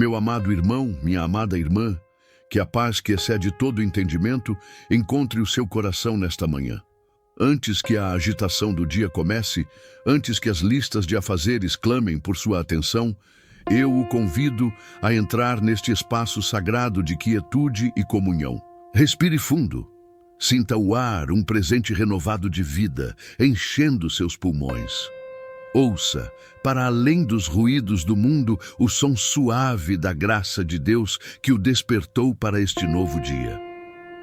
Meu amado irmão, minha amada irmã, que a paz que excede todo entendimento encontre o seu coração nesta manhã. Antes que a agitação do dia comece, antes que as listas de afazeres clamem por sua atenção, eu o convido a entrar neste espaço sagrado de quietude e comunhão. Respire fundo. Sinta o ar, um presente renovado de vida, enchendo seus pulmões. Ouça, para além dos ruídos do mundo, o som suave da graça de Deus que o despertou para este novo dia.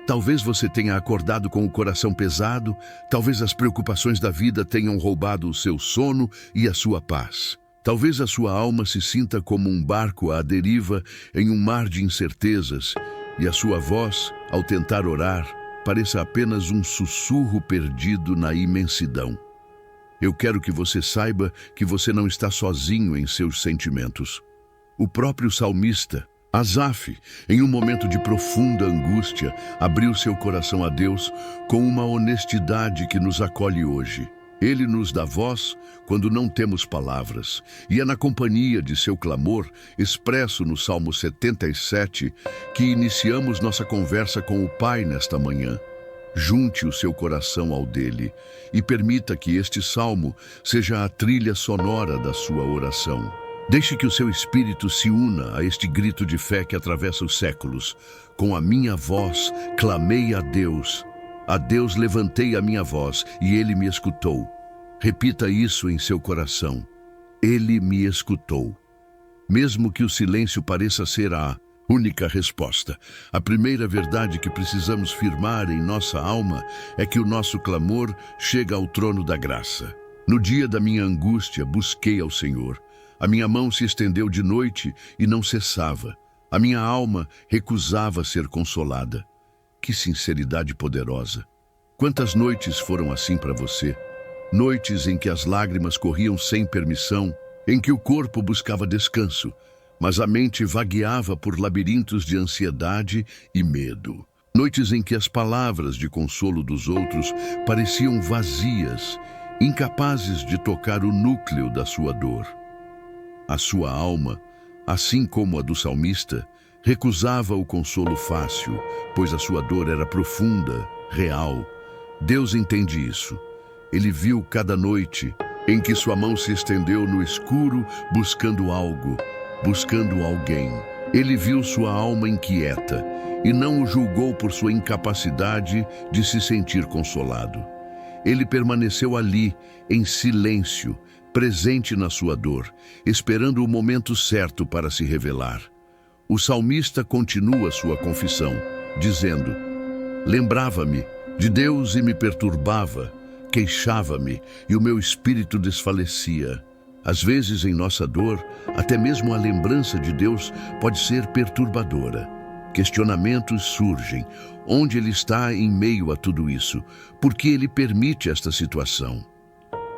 Talvez você tenha acordado com o coração pesado, talvez as preocupações da vida tenham roubado o seu sono e a sua paz. Talvez a sua alma se sinta como um barco à deriva em um mar de incertezas, e a sua voz, ao tentar orar, pareça apenas um sussurro perdido na imensidão. Eu quero que você saiba que você não está sozinho em seus sentimentos. O próprio salmista, Asaf, em um momento de profunda angústia, abriu seu coração a Deus com uma honestidade que nos acolhe hoje. Ele nos dá voz quando não temos palavras, e é na companhia de seu clamor, expresso no Salmo 77, que iniciamos nossa conversa com o Pai nesta manhã. Junte o seu coração ao dele e permita que este salmo seja a trilha sonora da sua oração. Deixe que o seu espírito se una a este grito de fé que atravessa os séculos. Com a minha voz, clamei a Deus levantei a minha voz e ele me escutou. Repita isso em seu coração. Ele me escutou. Mesmo que o silêncio pareça ser a única resposta, a primeira verdade que precisamos firmar em nossa alma é que o nosso clamor chega ao trono da graça. No dia da minha angústia, busquei ao Senhor. A minha mão se estendeu de noite e não cessava. A minha alma recusava ser consolada. Que sinceridade poderosa! Quantas noites foram assim para você? Noites em que as lágrimas corriam sem permissão, em que o corpo buscava descanso, mas a mente vagueava por labirintos de ansiedade e medo. Noites em que as palavras de consolo dos outros pareciam vazias, incapazes de tocar o núcleo da sua dor. A sua alma, assim como a do salmista, recusava o consolo fácil, pois a sua dor era profunda, real. Deus entende isso. Ele viu cada noite em que sua mão se estendeu no escuro buscando algo, buscando alguém. Ele viu sua alma inquieta e não o julgou por sua incapacidade de se sentir consolado. Ele permaneceu ali, em silêncio, presente na sua dor, esperando o momento certo para se revelar. O salmista continua sua confissão, dizendo: lembrava-me de Deus e me perturbava, queixava-me e o meu espírito desfalecia. Às vezes, em nossa dor, até mesmo a lembrança de Deus pode ser perturbadora. Questionamentos surgem. Onde Ele está em meio a tudo isso? Por que Ele permite esta situação?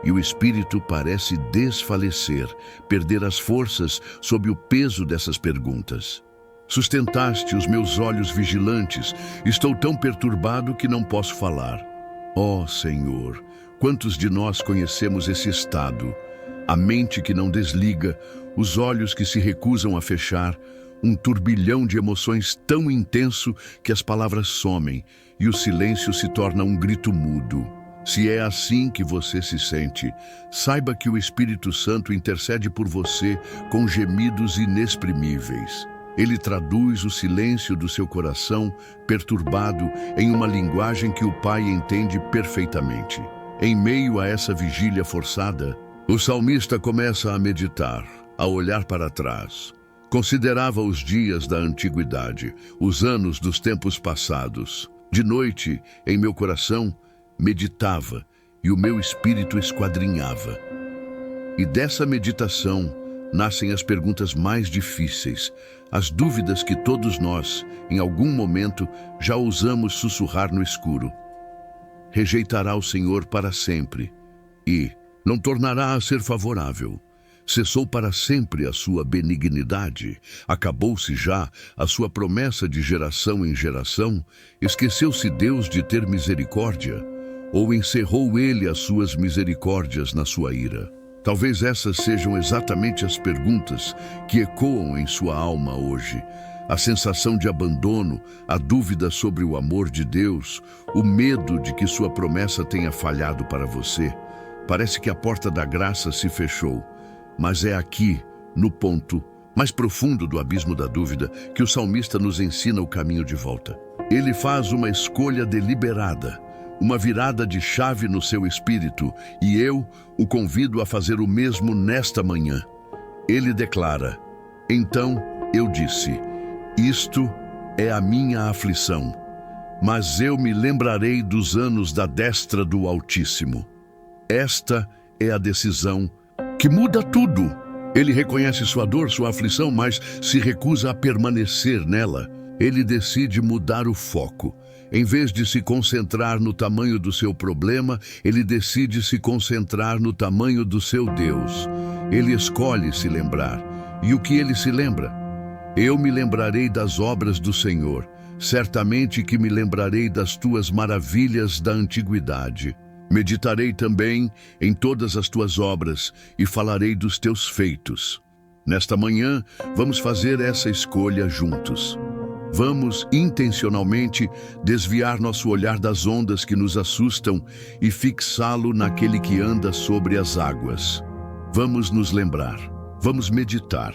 E o espírito parece desfalecer, perder as forças sob o peso dessas perguntas. Sustentaste os meus olhos vigilantes, estou tão perturbado que não posso falar. Ó Senhor, quantos de nós conhecemos esse estado? A mente que não desliga, os olhos que se recusam a fechar, um turbilhão de emoções tão intenso que as palavras somem e o silêncio se torna um grito mudo. Se é assim que você se sente, saiba que o Espírito Santo intercede por você com gemidos inexprimíveis. Ele traduz o silêncio do seu coração perturbado em uma linguagem que o Pai entende perfeitamente. Em meio a essa vigília forçada, o salmista começa a meditar, a olhar para trás. Considerava os dias da antiguidade, os anos dos tempos passados. De noite, em meu coração, meditava e o meu espírito esquadrinhava. E dessa meditação nascem as perguntas mais difíceis, as dúvidas que todos nós, em algum momento, já ousamos sussurrar no escuro. Rejeitará o Senhor para sempre e não tornará a ser favorável. Cessou para sempre a sua benignidade, acabou-se já a sua promessa de geração em geração, esqueceu-se Deus de ter misericórdia, ou encerrou ele as suas misericórdias na sua ira? Talvez essas sejam exatamente as perguntas que ecoam em sua alma hoje. A sensação de abandono, a dúvida sobre o amor de Deus, o medo de que sua promessa tenha falhado para você. Parece que a porta da graça se fechou, mas é aqui, no ponto mais profundo do abismo da dúvida, que o salmista nos ensina o caminho de volta. Ele faz uma escolha deliberada, uma virada de chave no seu espírito, e eu o convido a fazer o mesmo nesta manhã. Ele declara: então eu disse, isto é a minha aflição, mas eu me lembrarei dos anos da destra do Altíssimo. Esta é a decisão que muda tudo. Ele reconhece sua dor, sua aflição, mas se recusa a permanecer nela. Ele decide mudar o foco. Em vez de se concentrar no tamanho do seu problema, ele decide se concentrar no tamanho do seu Deus. Ele escolhe se lembrar. E o que ele se lembra? Eu me lembrarei das obras do Senhor. Certamente que me lembrarei das tuas maravilhas da antiguidade. Meditarei também em todas as tuas obras e falarei dos teus feitos. Nesta manhã, vamos fazer essa escolha juntos. Vamos intencionalmente desviar nosso olhar das ondas que nos assustam e fixá-lo naquele que anda sobre as águas. Vamos nos lembrar, vamos meditar,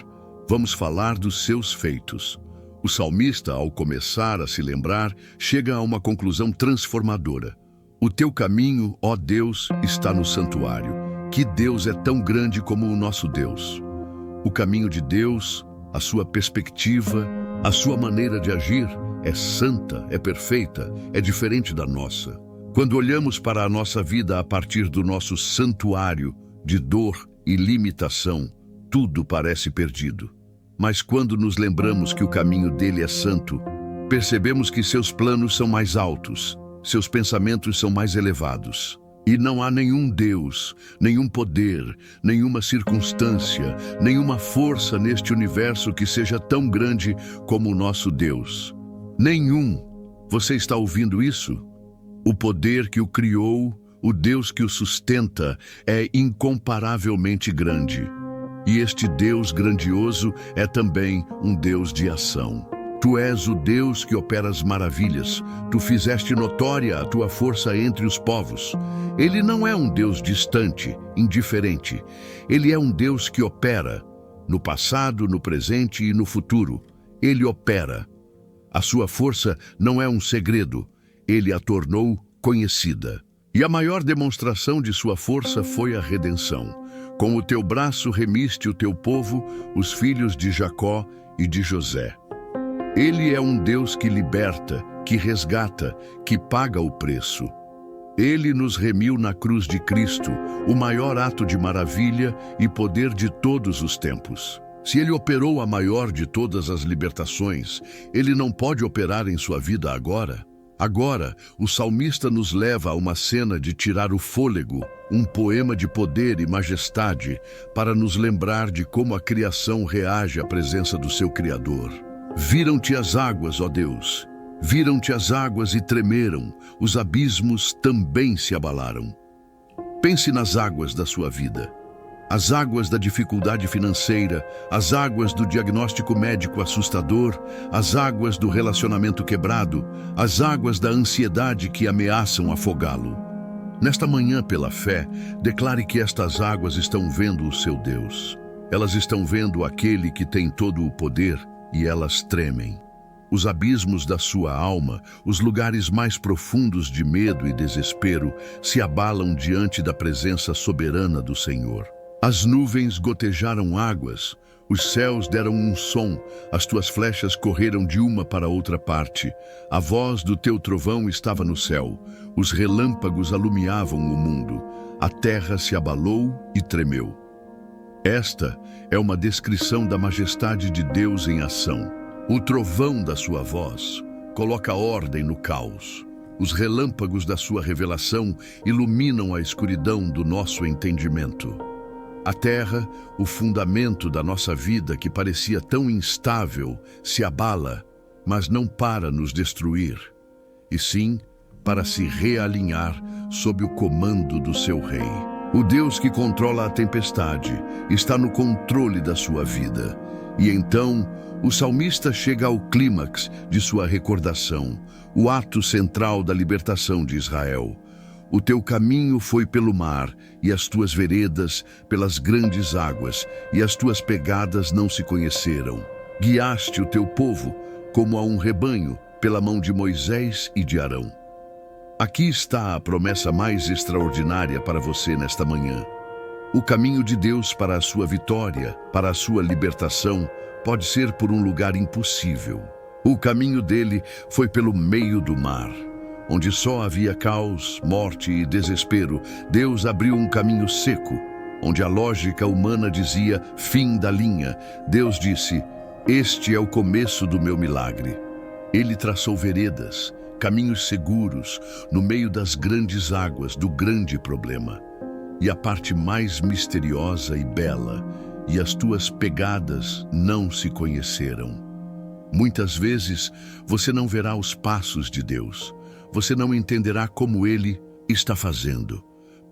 vamos falar dos seus feitos. O salmista, ao começar a se lembrar, chega a uma conclusão transformadora. O teu caminho, ó Deus, está no santuário. Que Deus é tão grande como o nosso Deus. O caminho de Deus, a sua perspectiva, a sua maneira de agir é santa, é perfeita, é diferente da nossa. Quando olhamos para a nossa vida a partir do nosso santuário de dor e limitação, tudo parece perdido. Mas quando nos lembramos que o caminho dele é santo, percebemos que seus planos são mais altos, seus pensamentos são mais elevados. E não há nenhum Deus, nenhum poder, nenhuma circunstância, nenhuma força neste universo que seja tão grande como o nosso Deus. Nenhum. Você está ouvindo isso? O poder que o criou, o Deus que o sustenta, é incomparavelmente grande. E este Deus grandioso é também um Deus de ação. Tu és o Deus que opera as maravilhas. Tu fizeste notória a tua força entre os povos. Ele não é um Deus distante, indiferente. Ele é um Deus que opera no passado, no presente e no futuro. Ele opera. A sua força não é um segredo. Ele a tornou conhecida. E a maior demonstração de sua força foi a redenção. Com o teu braço remiste o teu povo, os filhos de Jacó e de José. Ele é um Deus que liberta, que resgata, que paga o preço. Ele nos remiu na cruz de Cristo, o maior ato de maravilha e poder de todos os tempos. Se ele operou a maior de todas as libertações, ele não pode operar em sua vida agora? Agora, o salmista nos leva a uma cena de tirar o fôlego, um poema de poder e majestade, para nos lembrar de como a criação reage à presença do seu Criador. Viram-te as águas, ó Deus. Viram-te as águas e tremeram, os abismos também se abalaram. Pense nas águas da sua vida. As águas da dificuldade financeira, as águas do diagnóstico médico assustador, as águas do relacionamento quebrado, as águas da ansiedade que ameaçam afogá-lo. Nesta manhã, pela fé, declare que estas águas estão vendo o seu Deus. Elas estão vendo aquele que tem todo o poder e elas tremem. Os abismos da sua alma, os lugares mais profundos de medo e desespero, se abalam diante da presença soberana do Senhor. As nuvens gotejaram águas, os céus deram um som, as tuas flechas correram de uma para outra parte. A voz do teu trovão estava no céu, os relâmpagos alumiavam o mundo, a terra se abalou e tremeu. Esta é uma descrição da majestade de Deus em ação. O trovão da sua voz coloca ordem no caos. Os relâmpagos da sua revelação iluminam a escuridão do nosso entendimento. A terra, o fundamento da nossa vida que parecia tão instável, se abala, mas não para nos destruir, e sim para se realinhar sob o comando do seu Rei. O Deus que controla a tempestade está no controle da sua vida. E então, o salmista chega ao clímax de sua recordação, o ato central da libertação de Israel. O teu caminho foi pelo mar, e as tuas veredas pelas grandes águas, e as tuas pegadas não se conheceram. Guiaste o teu povo, como a um rebanho, pela mão de Moisés e de Arão. Aqui está a promessa mais extraordinária para você nesta manhã. O caminho de Deus para a sua vitória, para a sua libertação, pode ser por um lugar impossível. O caminho dele foi pelo meio do mar, onde só havia caos, morte e desespero. Deus abriu um caminho seco, onde a lógica humana dizia fim da linha. Deus disse: este é o começo do meu milagre. Ele traçou veredas, caminhos seguros, no meio das grandes águas do grande problema. E a parte mais misteriosa e bela, e as tuas pegadas não se conheceram. Muitas vezes você não verá os passos de Deus, você não entenderá como Ele está fazendo.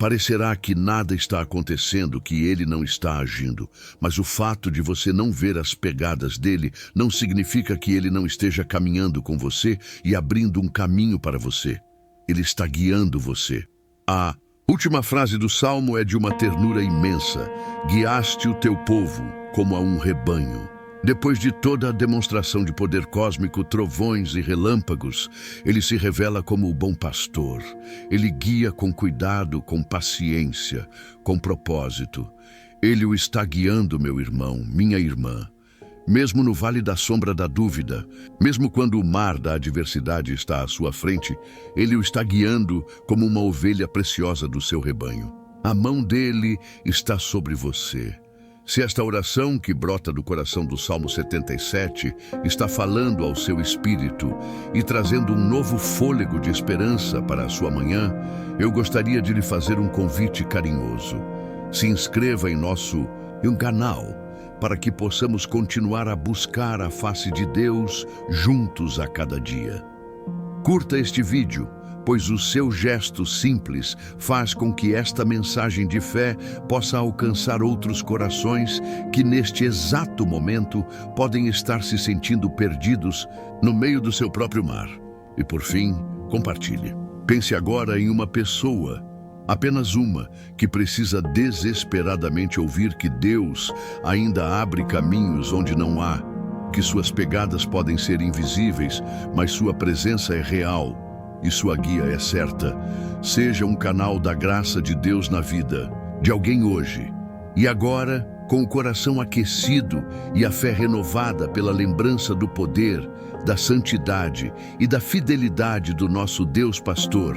Parecerá que nada está acontecendo, que Ele não está agindo, mas o fato de você não ver as pegadas dele não significa que Ele não esteja caminhando com você e abrindo um caminho para você. Ele está guiando você. A última frase do Salmo é de uma ternura imensa. Guiaste o teu povo como a um rebanho. Depois de toda a demonstração de poder cósmico, trovões e relâmpagos, ele se revela como o bom pastor. Ele guia com cuidado, com paciência, com propósito. Ele o está guiando, meu irmão, minha irmã. Mesmo no vale da sombra da dúvida, mesmo quando o mar da adversidade está à sua frente, ele o está guiando como uma ovelha preciosa do seu rebanho. A mão dele está sobre você. Se esta oração que brota do coração do Salmo 77 está falando ao seu espírito e trazendo um novo fôlego de esperança para a sua manhã, eu gostaria de lhe fazer um convite carinhoso. Se inscreva em nosso canal para que possamos continuar a buscar a face de Deus juntos a cada dia. Curta este vídeo, pois o seu gesto simples faz com que esta mensagem de fé possa alcançar outros corações que neste exato momento podem estar se sentindo perdidos no meio do seu próprio mar. E por fim, compartilhe. Pense agora em uma pessoa, apenas uma, que precisa desesperadamente ouvir que Deus ainda abre caminhos onde não há, que suas pegadas podem ser invisíveis, mas sua presença é real. E sua guia é certa. Seja um canal da graça de Deus na vida de alguém hoje. E agora, com o coração aquecido e a fé renovada pela lembrança do poder, da santidade e da fidelidade do nosso Deus pastor,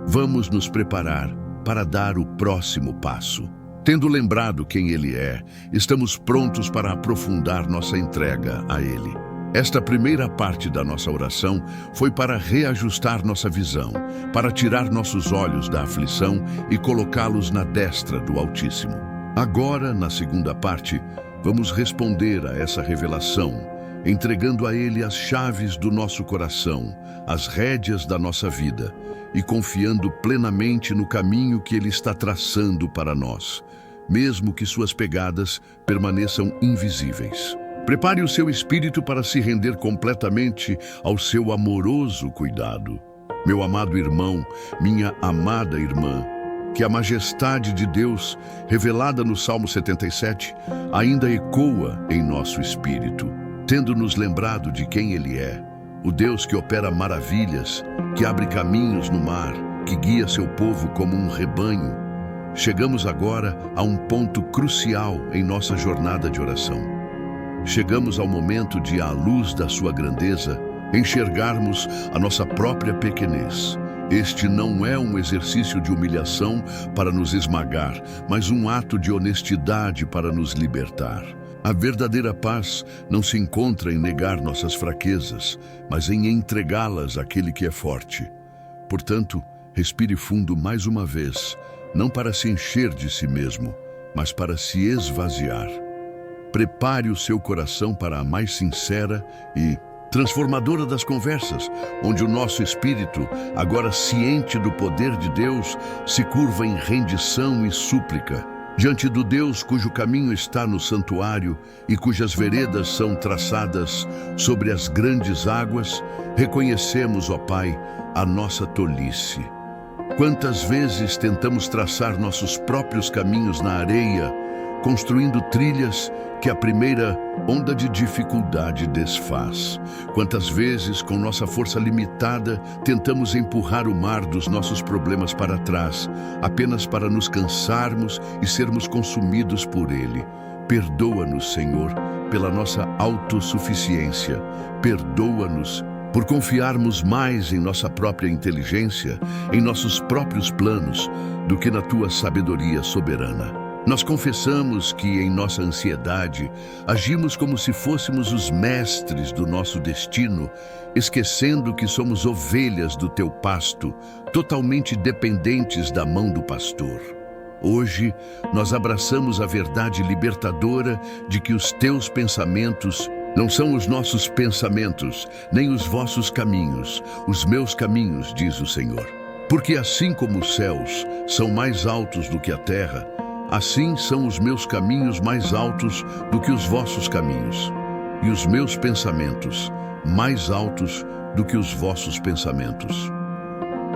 vamos nos preparar para dar o próximo passo. Tendo lembrado quem Ele é, estamos prontos para aprofundar nossa entrega a Ele. Esta primeira parte da nossa oração foi para reajustar nossa visão, para tirar nossos olhos da aflição e colocá-los na destra do Altíssimo. Agora, na segunda parte, vamos responder a essa revelação, entregando a Ele as chaves do nosso coração, as rédeas da nossa vida e confiando plenamente no caminho que Ele está traçando para nós, mesmo que suas pegadas permaneçam invisíveis. Prepare o seu espírito para se render completamente ao seu amoroso cuidado. Meu amado irmão, minha amada irmã, que a majestade de Deus, revelada no Salmo 77, ainda ecoa em nosso espírito, tendo nos lembrado de quem Ele é, o Deus que opera maravilhas, que abre caminhos no mar, que guia seu povo como um rebanho. Chegamos agora a um ponto crucial em nossa jornada de oração. Chegamos ao momento de, à luz da sua grandeza, enxergarmos a nossa própria pequenez. Este não é um exercício de humilhação para nos esmagar, mas um ato de honestidade para nos libertar. A verdadeira paz não se encontra em negar nossas fraquezas, mas em entregá-las àquele que é forte. Portanto, respire fundo mais uma vez, não para se encher de si mesmo, mas para se esvaziar. Prepare o seu coração para a mais sincera e transformadora das conversas, onde o nosso espírito, agora ciente do poder de Deus, se curva em rendição e súplica. Diante do Deus cujo caminho está no santuário e cujas veredas são traçadas sobre as grandes águas, reconhecemos, ó Pai, a nossa tolice. Quantas vezes tentamos traçar nossos próprios caminhos na areia, construindo trilhas que a primeira onda de dificuldade desfaz. Quantas vezes, com nossa força limitada, tentamos empurrar o mar dos nossos problemas para trás, apenas para nos cansarmos e sermos consumidos por ele. Perdoa-nos, Senhor, pela nossa autossuficiência. Perdoa-nos por confiarmos mais em nossa própria inteligência, em nossos próprios planos, do que na tua sabedoria soberana. Nós confessamos que, em nossa ansiedade, agimos como se fôssemos os mestres do nosso destino, esquecendo que somos ovelhas do teu pasto, totalmente dependentes da mão do pastor. Hoje, nós abraçamos a verdade libertadora de que os teus pensamentos não são os nossos pensamentos, nem os vossos caminhos, os meus caminhos, diz o Senhor. Porque assim como os céus são mais altos do que a terra, assim são os meus caminhos mais altos do que os vossos caminhos, e os meus pensamentos mais altos do que os vossos pensamentos.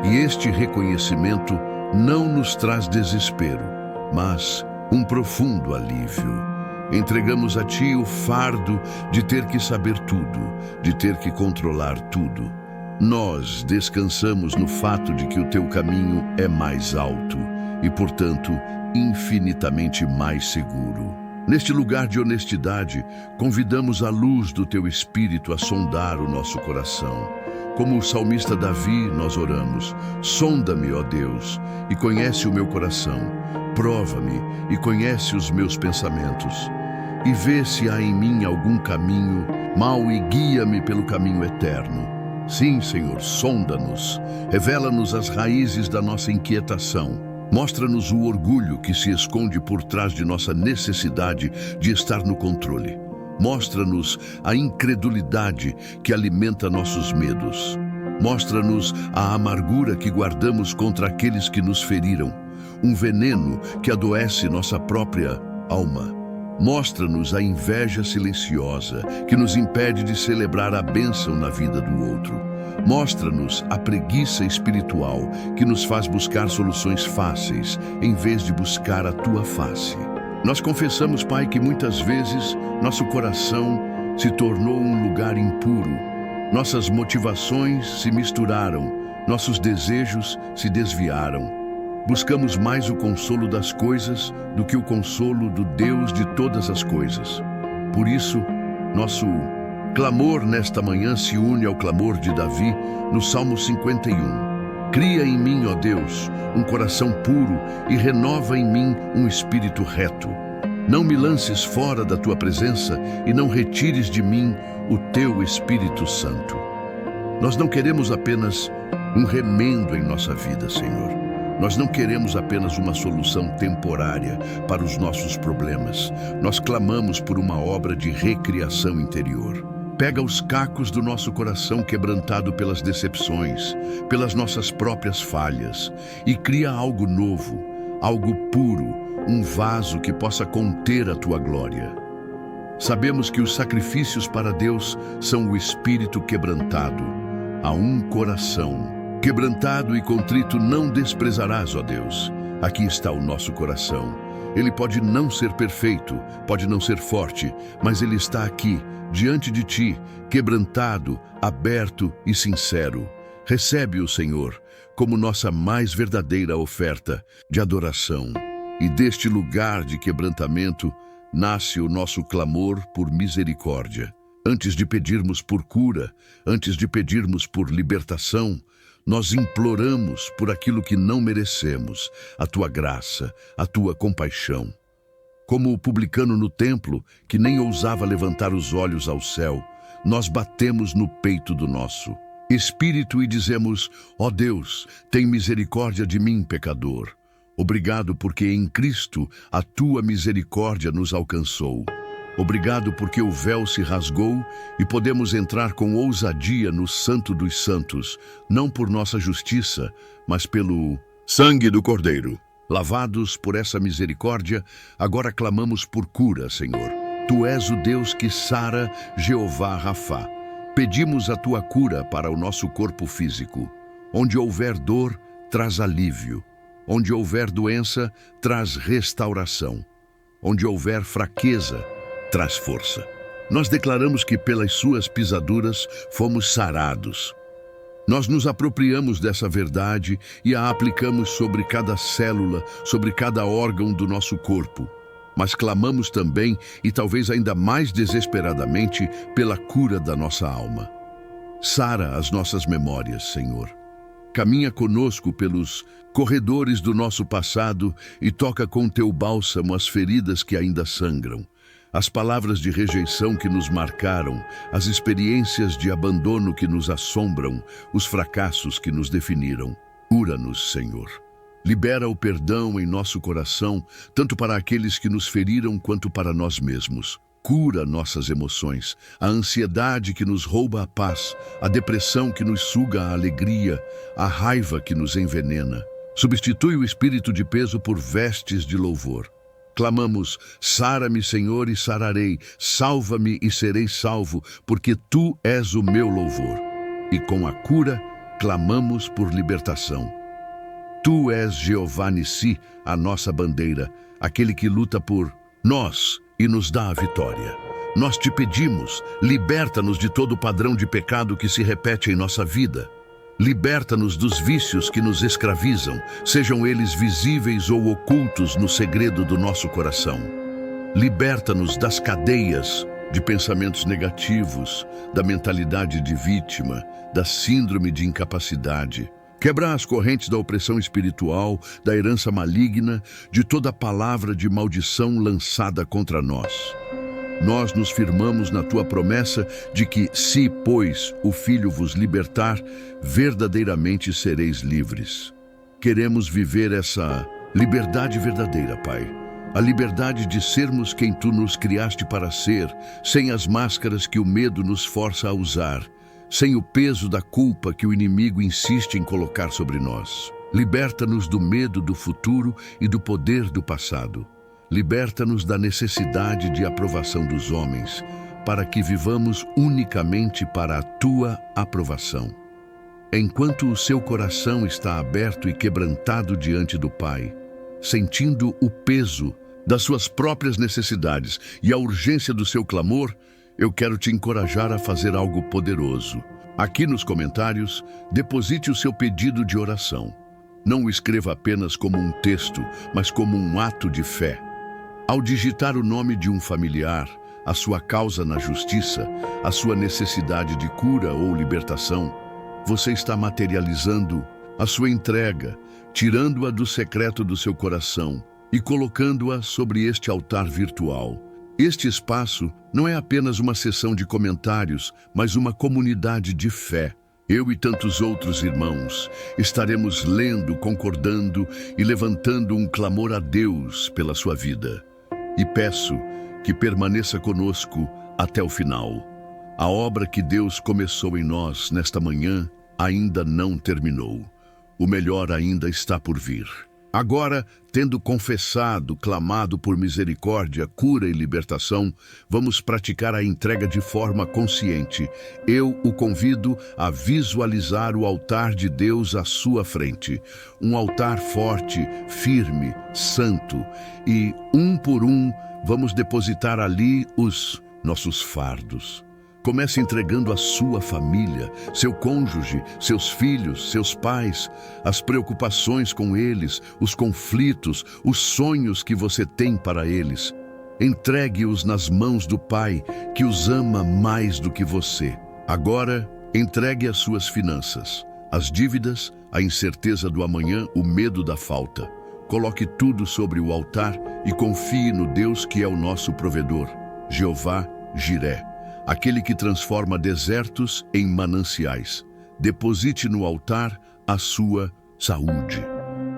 E este reconhecimento não nos traz desespero, mas um profundo alívio. Entregamos a ti o fardo de ter que saber tudo, de ter que controlar tudo. Nós descansamos no fato de que o teu caminho é mais alto e, portanto, infinitamente mais seguro. Neste lugar de honestidade, convidamos a luz do teu Espírito a sondar o nosso coração. Como o salmista Davi, nós oramos: sonda-me, ó Deus, e conhece o meu coração. Prova-me e conhece os meus pensamentos. E vê se há em mim algum caminho mau e guia-me pelo caminho eterno. Sim, Senhor, sonda-nos. Revela-nos as raízes da nossa inquietação. Mostra-nos o orgulho que se esconde por trás de nossa necessidade de estar no controle. Mostra-nos a incredulidade que alimenta nossos medos. Mostra-nos a amargura que guardamos contra aqueles que nos feriram, um veneno que adoece nossa própria alma. Mostra-nos a inveja silenciosa que nos impede de celebrar a bênção na vida do outro. Mostra-nos a preguiça espiritual que nos faz buscar soluções fáceis em vez de buscar a tua face. Nós confessamos, Pai, que muitas vezes nosso coração se tornou um lugar impuro. Nossas motivações se misturaram, nossos desejos se desviaram. Buscamos mais o consolo das coisas do que o consolo do Deus de todas as coisas. Por isso, nosso clamor nesta manhã se une ao clamor de Davi no Salmo 51. Cria em mim, ó Deus, um coração puro e renova em mim um espírito reto. Não me lances fora da tua presença e não retires de mim o teu Espírito Santo. Nós não queremos apenas um remendo em nossa vida, Senhor. Nós não queremos apenas uma solução temporária para os nossos problemas. Nós clamamos por uma obra de recriação interior. Pega os cacos do nosso coração quebrantado pelas decepções, pelas nossas próprias falhas, e cria algo novo, algo puro, um vaso que possa conter a tua glória. Sabemos que os sacrifícios para Deus são o espírito quebrantado, a um coração. Quebrantado e contrito não desprezarás, ó Deus. Aqui está o nosso coração. Ele pode não ser perfeito, pode não ser forte, mas ele está aqui, diante de ti, quebrantado, aberto e sincero. Recebe-o, Senhor, como nossa mais verdadeira oferta de adoração. E deste lugar de quebrantamento nasce o nosso clamor por misericórdia. Antes de pedirmos por cura, antes de pedirmos por libertação, nós imploramos por aquilo que não merecemos, a tua graça, a tua compaixão. Como o publicano no templo, que nem ousava levantar os olhos ao céu, nós batemos no peito do nosso espírito e dizemos: ó Deus, tem misericórdia de mim, pecador. Obrigado porque em Cristo a tua misericórdia nos alcançou. Obrigado porque o véu se rasgou e podemos entrar com ousadia no Santo dos Santos, não por nossa justiça, mas pelo sangue do Cordeiro. Lavados por essa misericórdia, agora clamamos por cura, Senhor. Tu és o Deus que sara, Jeová Rafá. Pedimos a tua cura para o nosso corpo físico. Onde houver dor, traz alívio. Onde houver doença, traz restauração. Onde houver fraqueza, traz força. Nós declaramos que pelas suas pisaduras fomos sarados. Nós nos apropriamos dessa verdade e a aplicamos sobre cada célula, sobre cada órgão do nosso corpo. Mas clamamos também, e talvez ainda mais desesperadamente, pela cura da nossa alma. Sara as nossas memórias, Senhor. Caminha conosco pelos corredores do nosso passado e toca com teu bálsamo as feridas que ainda sangram. As palavras de rejeição que nos marcaram, as experiências de abandono que nos assombram, os fracassos que nos definiram. Cura-nos, Senhor. Libera o perdão em nosso coração, tanto para aqueles que nos feriram quanto para nós mesmos. Cura nossas emoções, a ansiedade que nos rouba a paz, a depressão que nos suga a alegria, a raiva que nos envenena. Substitui o espírito de peso por vestes de louvor. Clamamos, sara-me, Senhor, e sararei, salva-me e serei salvo, porque tu és o meu louvor. E com a cura, clamamos por libertação. Tu és Jeová Nissi, a nossa bandeira, aquele que luta por nós e nos dá a vitória. Nós te pedimos, liberta-nos de todo padrão de pecado que se repete em nossa vida. Liberta-nos dos vícios que nos escravizam, sejam eles visíveis ou ocultos no segredo do nosso coração. Liberta-nos das cadeias de pensamentos negativos, da mentalidade de vítima, da síndrome de incapacidade. Quebra as correntes da opressão espiritual, da herança maligna, de toda palavra de maldição lançada contra nós. Nós nos firmamos na tua promessa de que, se, pois, o Filho vos libertar, verdadeiramente sereis livres. Queremos viver essa liberdade verdadeira, Pai. A liberdade de sermos quem tu nos criaste para ser, sem as máscaras que o medo nos força a usar, sem o peso da culpa que o inimigo insiste em colocar sobre nós. Liberta-nos do medo do futuro e do poder do passado. Liberta-nos da necessidade de aprovação dos homens, para que vivamos unicamente para a tua aprovação. Enquanto o seu coração está aberto e quebrantado diante do Pai, sentindo o peso das suas próprias necessidades e a urgência do seu clamor, eu quero te encorajar a fazer algo poderoso. Aqui nos comentários, deposite o seu pedido de oração. Não o escreva apenas como um texto, mas como um ato de fé. Ao digitar o nome de um familiar, a sua causa na justiça, a sua necessidade de cura ou libertação, você está materializando a sua entrega, tirando-a do secreto do seu coração e colocando-a sobre este altar virtual. Este espaço não é apenas uma sessão de comentários, mas uma comunidade de fé. Eu e tantos outros irmãos estaremos lendo, concordando e levantando um clamor a Deus pela sua vida. E peço que permaneça conosco até o final. A obra que Deus começou em nós nesta manhã ainda não terminou. O melhor ainda está por vir. Agora, tendo confessado, clamado por misericórdia, cura e libertação, vamos praticar a entrega de forma consciente. Eu o convido a visualizar o altar de Deus à sua frente. Um altar forte, firme, santo. E, um por um, vamos depositar ali os nossos fardos. Comece entregando a sua família, seu cônjuge, seus filhos, seus pais, as preocupações com eles, os conflitos, os sonhos que você tem para eles. Entregue-os nas mãos do Pai, que os ama mais do que você. Agora, entregue as suas finanças, as dívidas, a incerteza do amanhã, o medo da falta. Coloque tudo sobre o altar e confie no Deus que é o nosso provedor, Jeová Jiré. Aquele que transforma desertos em mananciais. Deposite no altar a sua saúde.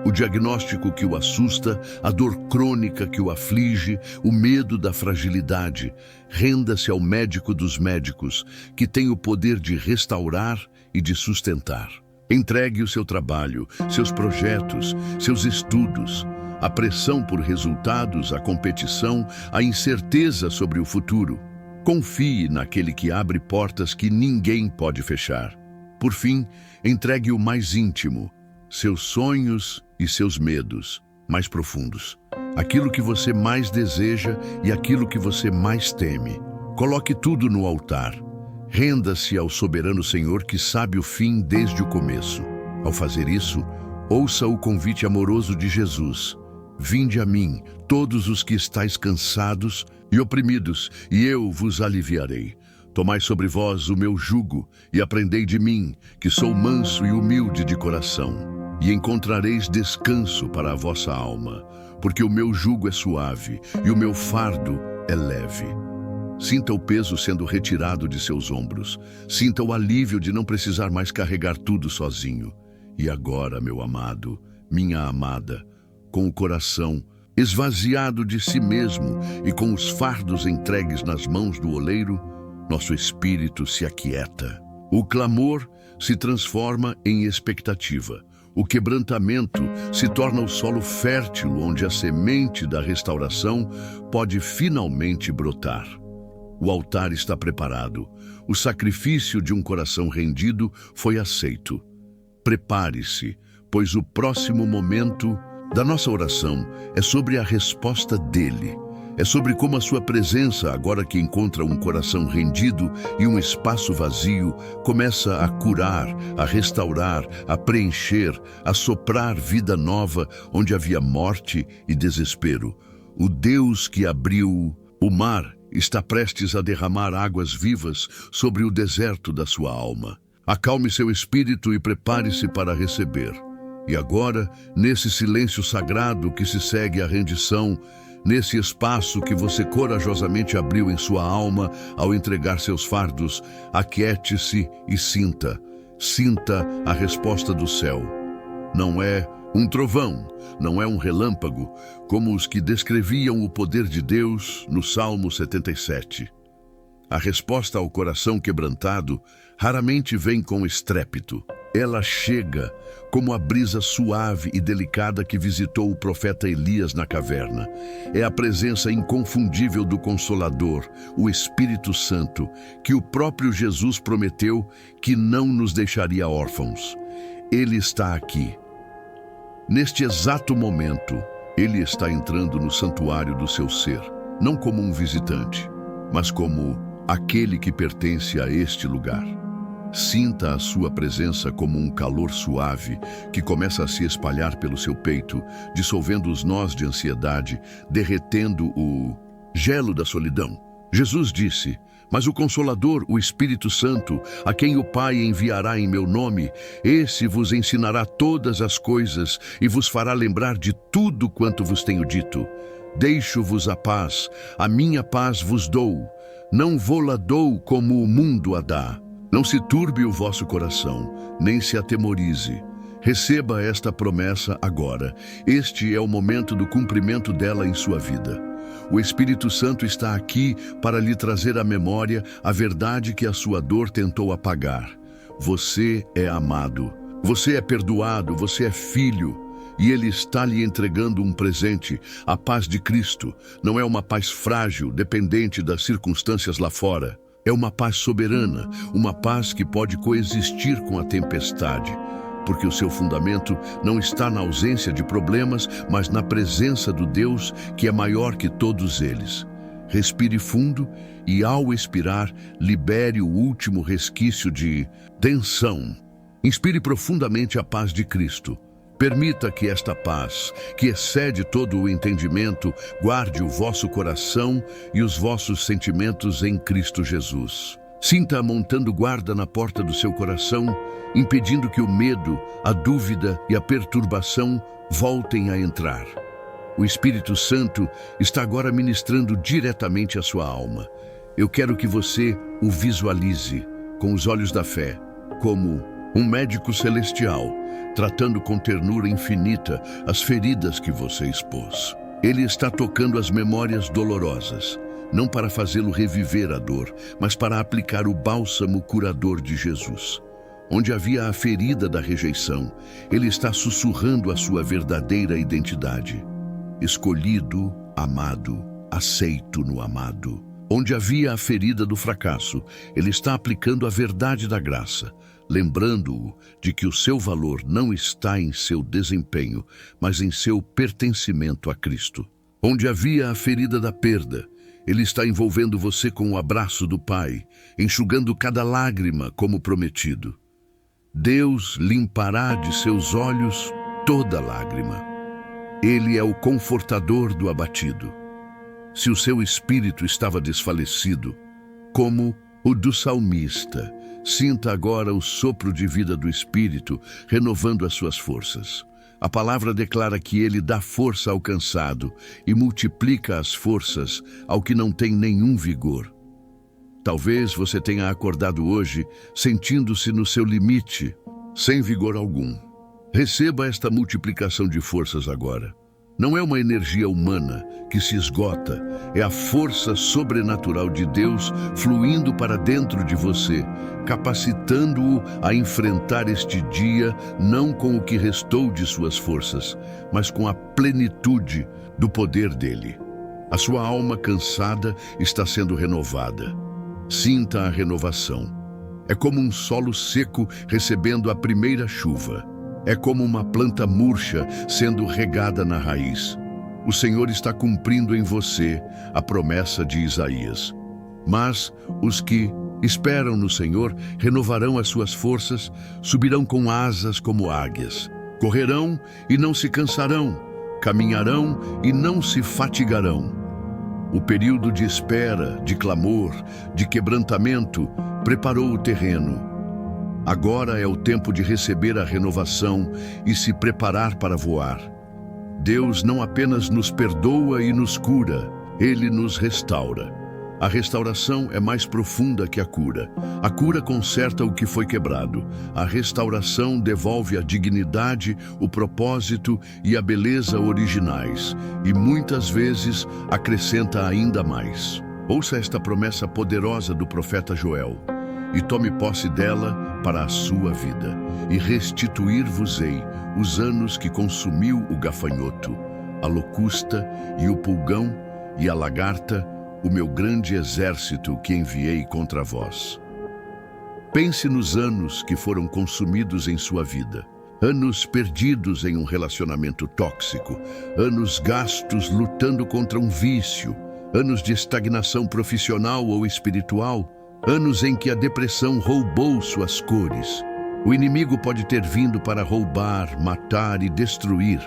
o diagnóstico que o assusta, a dor crônica que o aflige, o medo da fragilidade. Renda-se ao médico dos médicos, que tem o poder de restaurar e de sustentar. Entregue o seu trabalho, seus projetos, seus estudos, a pressão por resultados, a competição, a incerteza sobre o futuro. Confie naquele que abre portas que ninguém pode fechar. Por fim, entregue o mais íntimo, seus sonhos e seus medos mais profundos. Aquilo que você mais deseja e aquilo que você mais teme. Coloque tudo no altar. Renda-se ao soberano Senhor que sabe o fim desde o começo. Ao fazer isso, ouça o convite amoroso de Jesus. Vinde a mim, todos os que estáis cansados e oprimidos, e eu vos aliviarei. Tomai sobre vós o meu jugo e aprendei de mim, que sou manso e humilde de coração, e encontrareis descanso para a vossa alma, porque o meu jugo é suave e o meu fardo é leve. Sinta o peso sendo retirado de seus ombros. Sinta o alívio de não precisar mais carregar tudo sozinho. E agora, meu amado, minha amada, com o coração esvaziado de si mesmo e com os fardos entregues nas mãos do oleiro, nosso espírito se aquieta. O clamor se transforma em expectativa. O quebrantamento se torna o solo fértil onde a semente da restauração pode finalmente brotar. O altar está preparado. O sacrifício de um coração rendido foi aceito. Prepare-se, pois o próximo momento da nossa oração é sobre a resposta dele. É sobre como a sua presença, agora que encontra um coração rendido e um espaço vazio, começa a curar, a restaurar, a preencher, a soprar vida nova onde havia morte e desespero. O Deus que abriu o mar está prestes a derramar águas vivas sobre o deserto da sua alma. Acalme seu espírito e prepare-se para receber. E agora, nesse silêncio sagrado que se segue à rendição, nesse espaço que você corajosamente abriu em sua alma ao entregar seus fardos, aquiete-se e sinta. Sinta a resposta do céu. Não é um trovão, não é um relâmpago, como os que descreviam o poder de Deus no Salmo 77. A resposta ao coração quebrantado raramente vem com estrépito. Ela chega como a brisa suave e delicada que visitou o profeta Elias na caverna. É a presença inconfundível do Consolador, o Espírito Santo, que o próprio Jesus prometeu que não nos deixaria órfãos. Ele está aqui. Neste exato momento, ele está entrando no santuário do seu ser, não como um visitante, mas como aquele que pertence a este lugar. Sinta a sua presença como um calor suave que começa a se espalhar pelo seu peito, dissolvendo os nós de ansiedade, derretendo o gelo da solidão. Jesus disse: mas o Consolador, o Espírito Santo, a quem o Pai enviará em meu nome, esse vos ensinará todas as coisas e vos fará lembrar de tudo quanto vos tenho dito. Deixo-vos a paz, a minha paz vos dou. Não vô-la dou como o mundo a dá. Não se turbe o vosso coração, nem se atemorize. Receba esta promessa agora. Este é o momento do cumprimento dela em sua vida. O Espírito Santo está aqui para lhe trazer à memória a verdade que a sua dor tentou apagar. Você é amado, você é perdoado, você é filho. E Ele está lhe entregando um presente, a paz de Cristo. Não é uma paz frágil, dependente das circunstâncias lá fora. É uma paz soberana, uma paz que pode coexistir com a tempestade, porque o seu fundamento não está na ausência de problemas, mas na presença do Deus que é maior que todos eles. Respire fundo e, ao expirar, libere o último resquício de tensão. Inspire profundamente a paz de Cristo. Permita que esta paz, que excede todo o entendimento, guarde o vosso coração e os vossos sentimentos em Cristo Jesus. Sinta-a montando guarda na porta do seu coração, impedindo que o medo, a dúvida e a perturbação voltem a entrar. O Espírito Santo está agora ministrando diretamente à sua alma. Eu quero que você o visualize com os olhos da fé, como um médico celestial, tratando com ternura infinita as feridas que você expôs. Ele está tocando as memórias dolorosas, não para fazê-lo reviver a dor, mas para aplicar o bálsamo curador de Jesus. Onde havia a ferida da rejeição, ele está sussurrando a sua verdadeira identidade. Escolhido, amado, aceito no amado. Onde havia a ferida do fracasso, ele está aplicando a verdade da graça, lembrando-o de que o seu valor não está em seu desempenho, mas em seu pertencimento a Cristo. Onde havia a ferida da perda, ele está envolvendo você com o abraço do Pai, enxugando cada lágrima como prometido. Deus limpará de seus olhos toda lágrima. Ele é o confortador do abatido. Se o seu espírito estava desfalecido, como o do salmista, sinta agora o sopro de vida do Espírito, renovando as suas forças. A palavra declara que ele dá força ao cansado e multiplica as forças ao que não tem nenhum vigor. Talvez você tenha acordado hoje sentindo-se no seu limite, sem vigor algum. Receba esta multiplicação de forças agora. Não é uma energia humana que se esgota, é a força sobrenatural de Deus fluindo para dentro de você, capacitando-o a enfrentar este dia não com o que restou de suas forças, mas com a plenitude do poder dele. A sua alma cansada está sendo renovada. Sinta a renovação. É como um solo seco recebendo a primeira chuva. É como uma planta murcha sendo regada na raiz. O Senhor está cumprindo em você a promessa de Isaías. Mas os que esperam no Senhor renovarão as suas forças, subirão com asas como águias. Correrão e não se cansarão, caminharão e não se fatigarão. O período de espera, de clamor, de quebrantamento, preparou o terreno. Agora é o tempo de receber a renovação e se preparar para voar. Deus não apenas nos perdoa e nos cura, Ele nos restaura. A restauração é mais profunda que a cura. A cura conserta o que foi quebrado. A restauração devolve a dignidade, o propósito e a beleza originais, e muitas vezes acrescenta ainda mais. Ouça esta promessa poderosa do profeta Joel. E tome posse dela para a sua vida, e restituir-vos-ei os anos que consumiu o gafanhoto, a locusta e o pulgão e a lagarta, o meu grande exército que enviei contra vós. Pense nos anos que foram consumidos em sua vida, anos perdidos em um relacionamento tóxico, anos gastos lutando contra um vício, anos de estagnação profissional ou espiritual, anos em que a depressão roubou suas cores. O inimigo pode ter vindo para roubar, matar e destruir,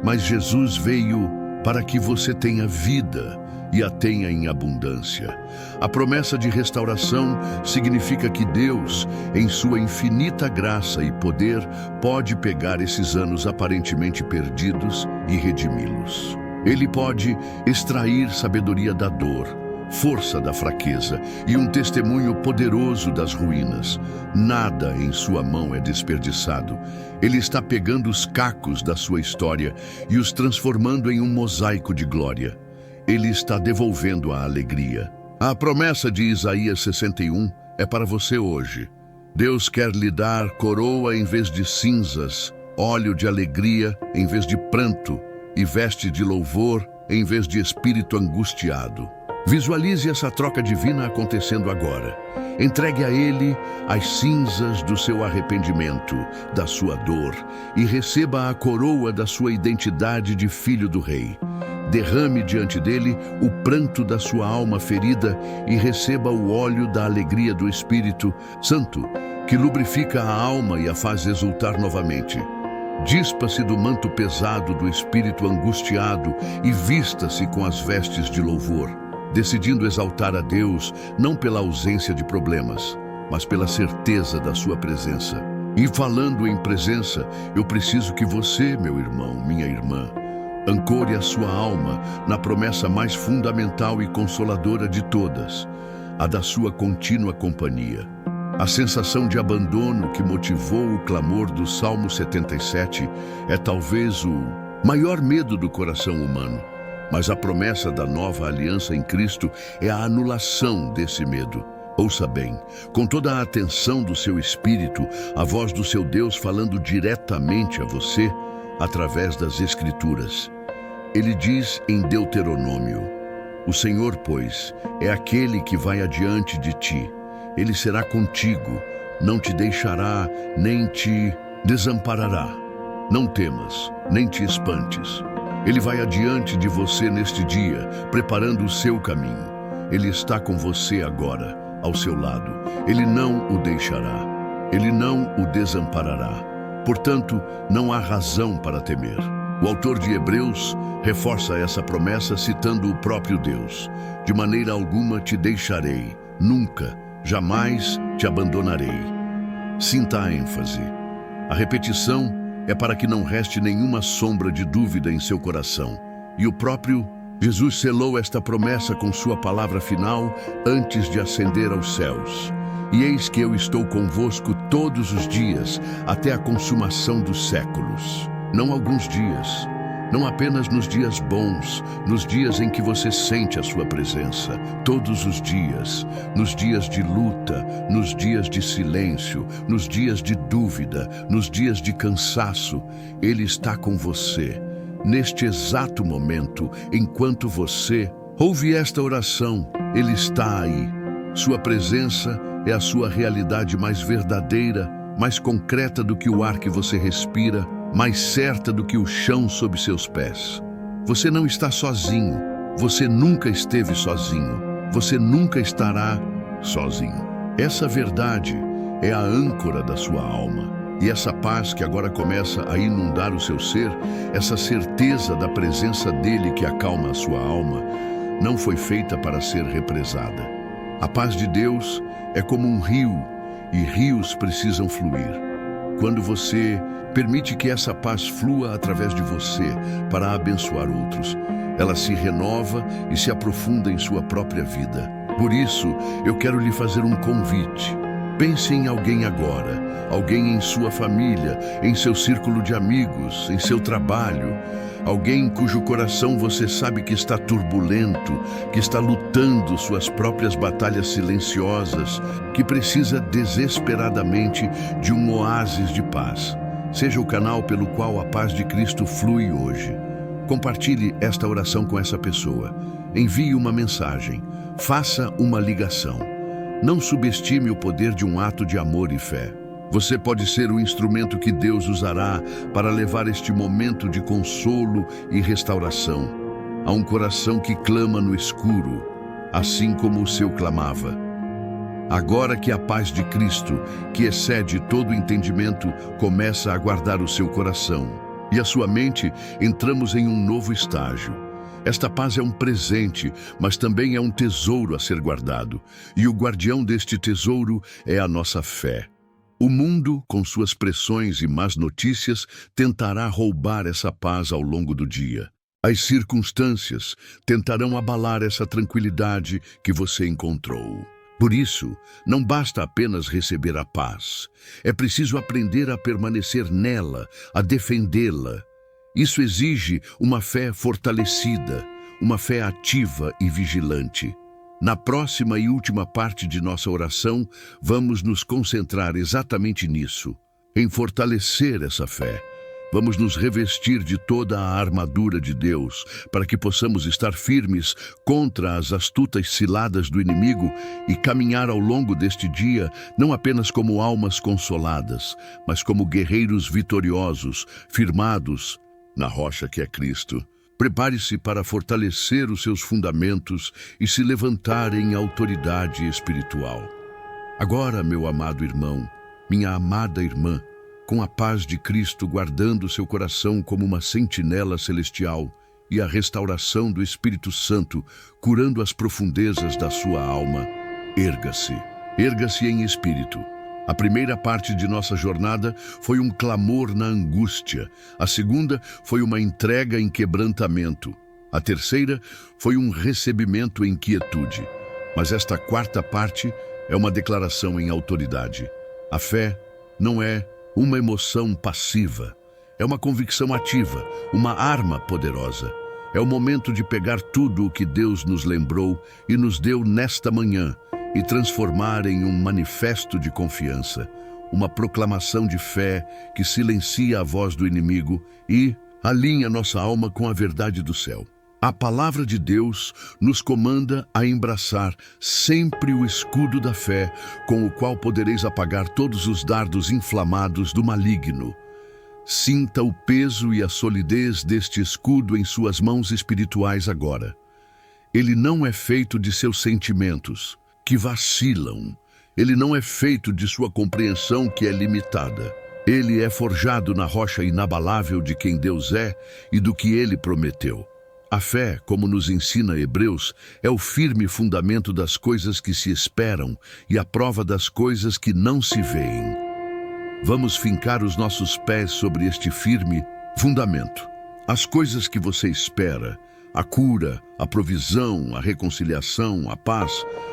mas Jesus veio para que você tenha vida e a tenha em abundância. A promessa de restauração significa que Deus, em sua infinita graça e poder, pode pegar esses anos aparentemente perdidos e redimi-los. Ele pode extrair sabedoria da dor, força da fraqueza e um testemunho poderoso das ruínas. Nada em sua mão é desperdiçado. Ele está pegando os cacos da sua história e os transformando em um mosaico de glória. Ele está devolvendo a alegria. A promessa de Isaías 61 é para você hoje. Deus quer lhe dar coroa em vez de cinzas, óleo de alegria em vez de pranto e veste de louvor em vez de espírito angustiado. Visualize essa troca divina acontecendo agora. Entregue a Ele as cinzas do seu arrependimento, da sua dor, e receba a coroa da sua identidade de filho do Rei. Derrame diante dele o pranto da sua alma ferida e receba o óleo da alegria do Espírito Santo, que lubrifica a alma e a faz exultar novamente. Dispa-se do manto pesado do espírito angustiado e vista-se com as vestes de louvor, decidindo exaltar a Deus não pela ausência de problemas, mas pela certeza da sua presença. E falando em presença, eu preciso que você, meu irmão, minha irmã, ancore a sua alma na promessa mais fundamental e consoladora de todas, a da sua contínua companhia. A sensação de abandono que motivou o clamor do Salmo 77 é talvez o maior medo do coração humano. Mas a promessa da nova aliança em Cristo é a anulação desse medo. Ouça bem, com toda a atenção do seu espírito, a voz do seu Deus falando diretamente a você através das Escrituras. Ele diz em Deuteronômio: o Senhor, pois, é aquele que vai adiante de ti. Ele será contigo, não te deixará, nem te desamparará. Não temas, nem te espantes. Ele vai adiante de você neste dia, preparando o seu caminho. Ele está com você agora, ao seu lado. Ele não o deixará. Ele não o desamparará. Portanto, não há razão para temer. O autor de Hebreus reforça essa promessa citando o próprio Deus. De maneira alguma te deixarei, nunca, jamais te abandonarei. Sinta a ênfase. A repetição é para que não reste nenhuma sombra de dúvida em seu coração. E o próprio Jesus selou esta promessa com sua palavra final antes de ascender aos céus. E eis que eu estou convosco todos os dias, até a consumação dos séculos. Não alguns dias, não apenas nos dias bons, nos dias em que você sente a sua presença, todos os dias, nos dias de luta, nos dias de silêncio, nos dias de dúvida, nos dias de cansaço, Ele está com você. Neste exato momento, enquanto você ouve esta oração, Ele está aí. Sua presença é a sua realidade mais verdadeira, mais concreta do que o ar que você respira, mais certa do que o chão sob seus pés. Você não está sozinho. Você nunca esteve sozinho. Você nunca estará sozinho. Essa verdade é a âncora da sua alma. E essa paz que agora começa a inundar o seu ser, essa certeza da presença dele que acalma a sua alma, não foi feita para ser represada. A paz de Deus é como um rio, e rios precisam fluir. Quando você permite que essa paz flua através de você para abençoar outros, ela se renova e se aprofunda em sua própria vida. Por isso, eu quero lhe fazer um convite. Pense em alguém agora, alguém em sua família, em seu círculo de amigos, em seu trabalho, alguém cujo coração você sabe que está turbulento, que está lutando suas próprias batalhas silenciosas, que precisa desesperadamente de um oásis de paz. Seja o canal pelo qual a paz de Cristo flui hoje. Compartilhe esta oração com essa pessoa. Envie uma mensagem. Faça uma ligação. Não subestime o poder de um ato de amor e fé. Você pode ser o instrumento que Deus usará para levar este momento de consolo e restauração a um coração que clama no escuro, assim como o seu clamava. Agora que a paz de Cristo, que excede todo entendimento, começa a guardar o seu coração e a sua mente, entramos em um novo estágio. Esta paz é um presente, mas também é um tesouro a ser guardado. E o guardião deste tesouro é a nossa fé. O mundo, com suas pressões e más notícias, tentará roubar essa paz ao longo do dia. As circunstâncias tentarão abalar essa tranquilidade que você encontrou. Por isso, não basta apenas receber a paz. É preciso aprender a permanecer nela, a defendê-la. Isso exige uma fé fortalecida, uma fé ativa e vigilante. Na próxima e última parte de nossa oração, vamos nos concentrar exatamente nisso, em fortalecer essa fé. Vamos nos revestir de toda a armadura de Deus, para que possamos estar firmes contra as astutas ciladas do inimigo e caminhar ao longo deste dia, não apenas como almas consoladas, mas como guerreiros vitoriosos, firmados na rocha que é Cristo. Prepare-se para fortalecer os seus fundamentos e se levantar em autoridade espiritual. Agora, meu amado irmão, minha amada irmã, com a paz de Cristo guardando seu coração como uma sentinela celestial e a restauração do Espírito Santo curando as profundezas da sua alma, erga-se. Erga-se em espírito. A primeira parte de nossa jornada foi um clamor na angústia. A segunda foi uma entrega em quebrantamento. A terceira foi um recebimento em quietude. Mas esta quarta parte é uma declaração em autoridade. A fé não é uma emoção passiva, é uma convicção ativa, uma arma poderosa. É o momento de pegar tudo o que Deus nos lembrou e nos deu nesta manhã e transformar em um manifesto de confiança, uma proclamação de fé que silencia a voz do inimigo e alinha nossa alma com a verdade do céu. A palavra de Deus nos comanda a embraçar sempre o escudo da fé, com o qual podereis apagar todos os dardos inflamados do maligno. Sinta o peso e a solidez deste escudo em suas mãos espirituais agora. Ele não é feito de seus sentimentos, que vacilam. Ele não é feito de sua compreensão, que é limitada. Ele é forjado na rocha inabalável de quem Deus é e do que Ele prometeu. A fé, como nos ensina Hebreus, é o firme fundamento das coisas que se esperam e a prova das coisas que não se veem. Vamos fincar os nossos pés sobre este firme fundamento. As coisas que você espera, a cura, a provisão, a reconciliação, a paz,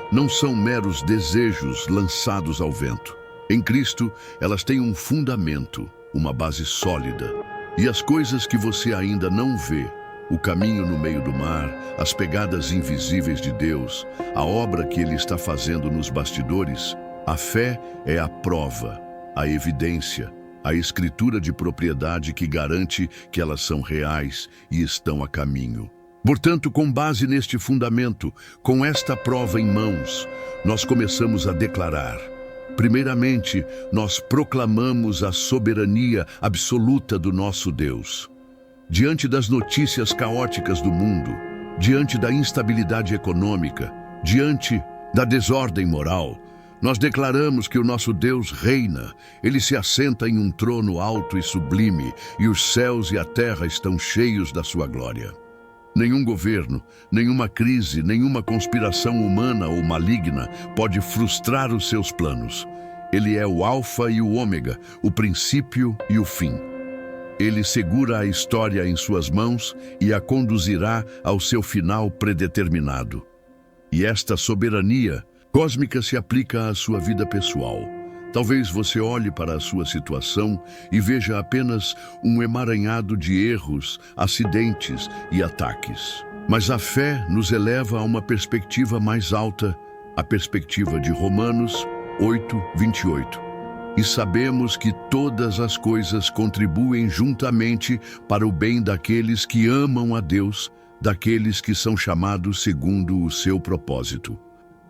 não são meros desejos lançados ao vento. Em Cristo, elas têm um fundamento, uma base sólida. E as coisas que você ainda não vê, o caminho no meio do mar, as pegadas invisíveis de Deus, a obra que Ele está fazendo nos bastidores, a fé é a prova, a evidência, a escritura de propriedade que garante que elas são reais e estão a caminho. Portanto, com base neste fundamento, com esta prova em mãos, nós começamos a declarar. Primeiramente, nós proclamamos a soberania absoluta do nosso Deus. Diante das notícias caóticas do mundo, diante da instabilidade econômica, diante da desordem moral, nós declaramos que o nosso Deus reina. Ele se assenta em um trono alto e sublime, e os céus e a terra estão cheios da sua glória. Nenhum governo, nenhuma crise, nenhuma conspiração humana ou maligna pode frustrar os seus planos. Ele é o Alfa e o Ômega, o princípio e o fim. Ele segura a história em suas mãos e a conduzirá ao seu final predeterminado. E esta soberania cósmica se aplica à sua vida pessoal. Talvez você olhe para a sua situação e veja apenas um emaranhado de erros, acidentes e ataques. Mas a fé nos eleva a uma perspectiva mais alta, a perspectiva de Romanos 8:28. E sabemos que todas as coisas contribuem juntamente para o bem daqueles que amam a Deus, daqueles que são chamados segundo o seu propósito.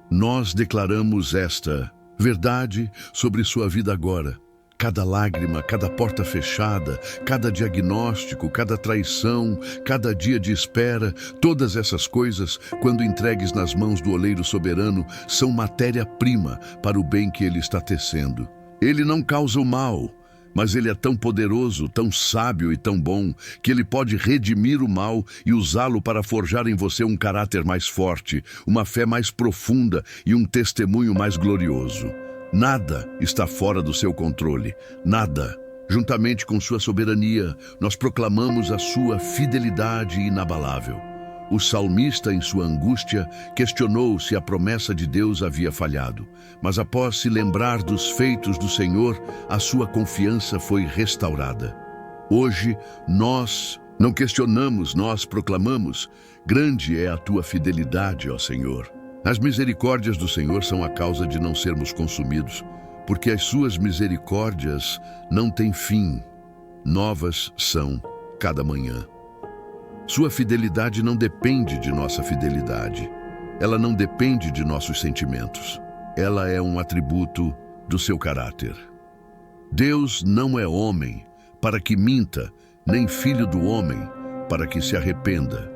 Nós declaramos esta verdade sobre sua vida agora. Cada lágrima, cada porta fechada, cada diagnóstico, cada traição, cada dia de espera, todas essas coisas, quando entregues nas mãos do oleiro soberano, são matéria-prima para o bem que ele está tecendo. Ele não causa o mal, mas ele é tão poderoso, tão sábio e tão bom, que ele pode redimir o mal e usá-lo para forjar em você um caráter mais forte, uma fé mais profunda e um testemunho mais glorioso. Nada está fora do seu controle, nada. Juntamente com sua soberania, nós proclamamos a sua fidelidade inabalável. O salmista, em sua angústia, questionou se a promessa de Deus havia falhado, mas após se lembrar dos feitos do Senhor, a sua confiança foi restaurada. Hoje, nós não questionamos, nós proclamamos: grande é a tua fidelidade, ó Senhor. As misericórdias do Senhor são a causa de não sermos consumidos, porque as suas misericórdias não têm fim. Novas são cada manhã. Sua fidelidade não depende de nossa fidelidade. Ela não depende de nossos sentimentos. Ela é um atributo do seu caráter. Deus não é homem para que minta, nem filho do homem para que se arrependa.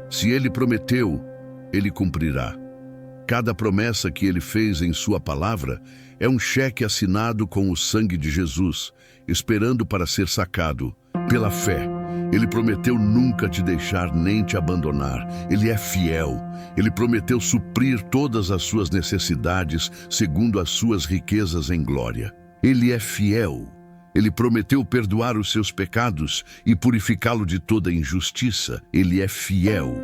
Se ele prometeu, ele cumprirá. Cada promessa que ele fez em sua palavra é um cheque assinado com o sangue de Jesus, esperando para ser sacado pela fé. Ele prometeu nunca te deixar nem te abandonar. Ele é fiel. Ele prometeu suprir todas as suas necessidades segundo as suas riquezas em glória. Ele é fiel. Ele prometeu perdoar os seus pecados e purificá-lo de toda injustiça. Ele é fiel.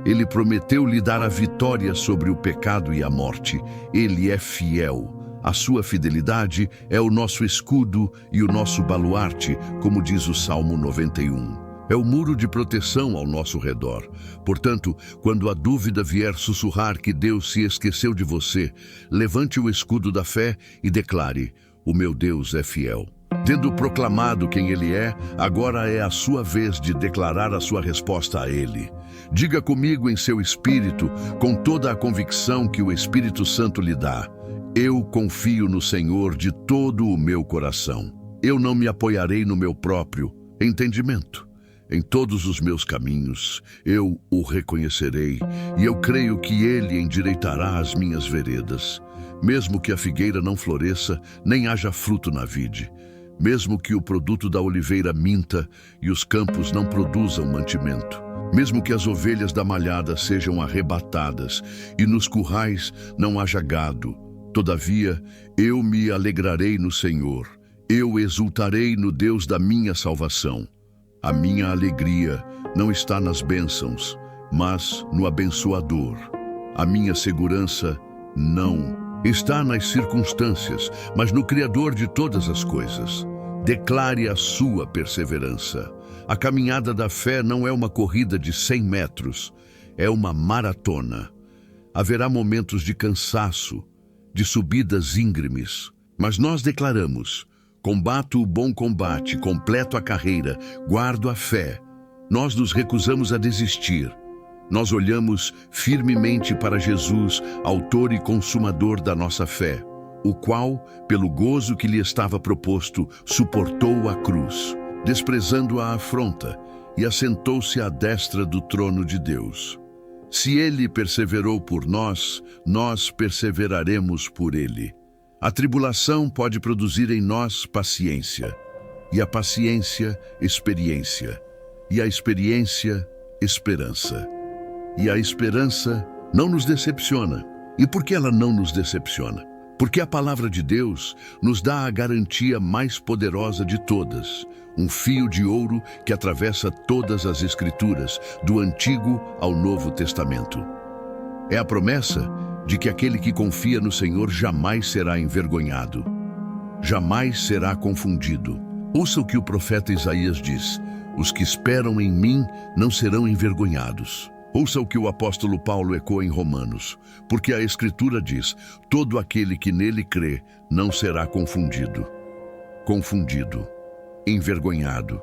Ele prometeu lhe dar a vitória sobre o pecado e a morte. Ele é fiel. A sua fidelidade é o nosso escudo e o nosso baluarte, como diz o Salmo 91. É o muro de proteção ao nosso redor. Portanto, quando a dúvida vier sussurrar que Deus se esqueceu de você, levante o escudo da fé e declare: o meu Deus é fiel. Tendo proclamado quem Ele é, agora é a sua vez de declarar a sua resposta a Ele. Diga comigo em seu espírito, com toda a convicção que o Espírito Santo lhe dá: eu confio no Senhor de todo o meu coração. Eu não me apoiarei no meu próprio entendimento. Em todos os meus caminhos, eu o reconhecerei, e eu creio que Ele endireitará as minhas veredas. Mesmo que a figueira não floresça, nem haja fruto na vide. Mesmo que o produto da oliveira minta e os campos não produzam mantimento. Mesmo que as ovelhas da malhada sejam arrebatadas e nos currais não haja gado. Todavia, eu me alegrarei no Senhor. Eu exultarei no Deus da minha salvação. A minha alegria não está nas bênçãos, mas no abençoador. A minha segurança não está nas circunstâncias, mas no Criador de todas as coisas. Declare a sua perseverança. A caminhada da fé não é uma corrida de 100 metros, é uma maratona. Haverá momentos de cansaço, de subidas íngremes, mas nós declaramos: combato o bom combate, completo a carreira, guardo a fé. Nós nos recusamos a desistir. Nós olhamos firmemente para Jesus, autor e consumador da nossa fé, o qual, pelo gozo que lhe estava proposto, suportou a cruz, desprezando a afronta, e assentou-se à destra do trono de Deus. Se Ele perseverou por nós, nós perseveraremos por Ele. A tribulação pode produzir em nós paciência, e a paciência, experiência, e a experiência, esperança. E a esperança não nos decepciona. E por que ela não nos decepciona? Porque a palavra de Deus nos dá a garantia mais poderosa de todas, um fio de ouro que atravessa todas as Escrituras, do Antigo ao Novo Testamento. É a promessa de que aquele que confia no Senhor jamais será envergonhado, jamais será confundido. Ouça o que o profeta Isaías diz: os que esperam em mim não serão envergonhados. Ouça o que o apóstolo Paulo ecoa em Romanos: porque a Escritura diz: todo aquele que nele crê não será confundido. Confundido, envergonhado,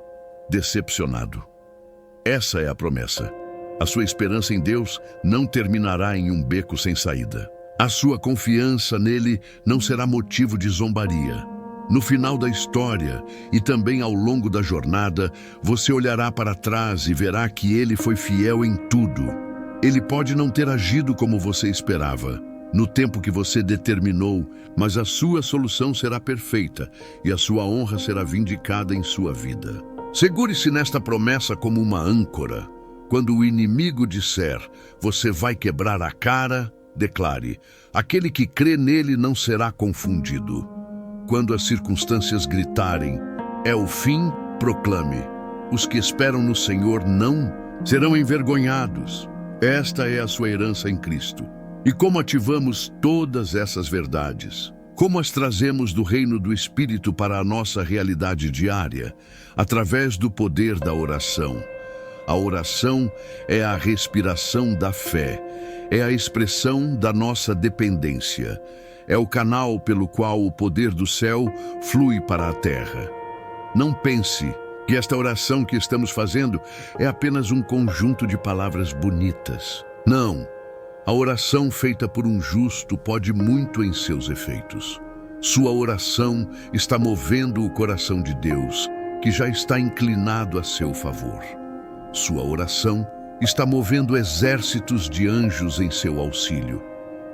decepcionado. Essa é a promessa. A sua esperança em Deus não terminará em um beco sem saída. A sua confiança nele não será motivo de zombaria. No final da história e também ao longo da jornada, você olhará para trás e verá que Ele foi fiel em tudo. Ele pode não ter agido como você esperava, no tempo que você determinou, mas a sua solução será perfeita e a sua honra será vindicada em sua vida. Segure-se nesta promessa como uma âncora. Quando o inimigo disser: você vai quebrar a cara, declare: aquele que crê nele não será confundido. Quando as circunstâncias gritarem: é o fim, proclame: os que esperam no Senhor não serão envergonhados. Esta é a sua herança em Cristo. E como ativamos todas essas verdades? Como as trazemos do reino do Espírito para a nossa realidade diária? Através do poder da oração. A oração é a respiração da fé, é a expressão da nossa dependência, é o canal pelo qual o poder do céu flui para a terra. Não pense que esta oração que estamos fazendo é apenas um conjunto de palavras bonitas. Não, a oração feita por um justo pode muito em seus efeitos. Sua oração está movendo o coração de Deus, que já está inclinado a seu favor. Sua oração está movendo exércitos de anjos em seu auxílio.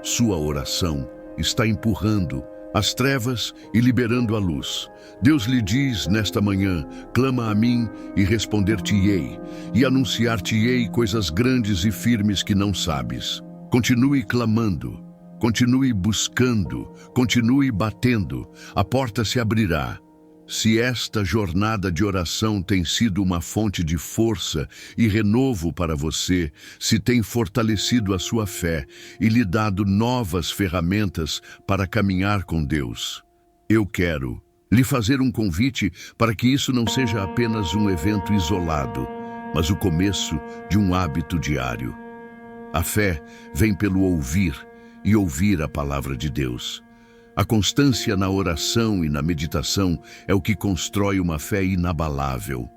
Sua oração está empurrando as trevas e liberando a luz. Deus lhe diz nesta manhã: clama a mim e responder-te-ei, e anunciar-te-ei coisas grandes e firmes que não sabes. Continue clamando, continue buscando, continue batendo, a porta se abrirá. Se esta jornada de oração tem sido uma fonte de força e renovo para você, se tem fortalecido a sua fé e lhe dado novas ferramentas para caminhar com Deus, eu quero lhe fazer um convite para que isso não seja apenas um evento isolado, mas o começo de um hábito diário. A fé vem pelo ouvir e ouvir a palavra de Deus. A constância na oração e na meditação é o que constrói uma fé inabalável.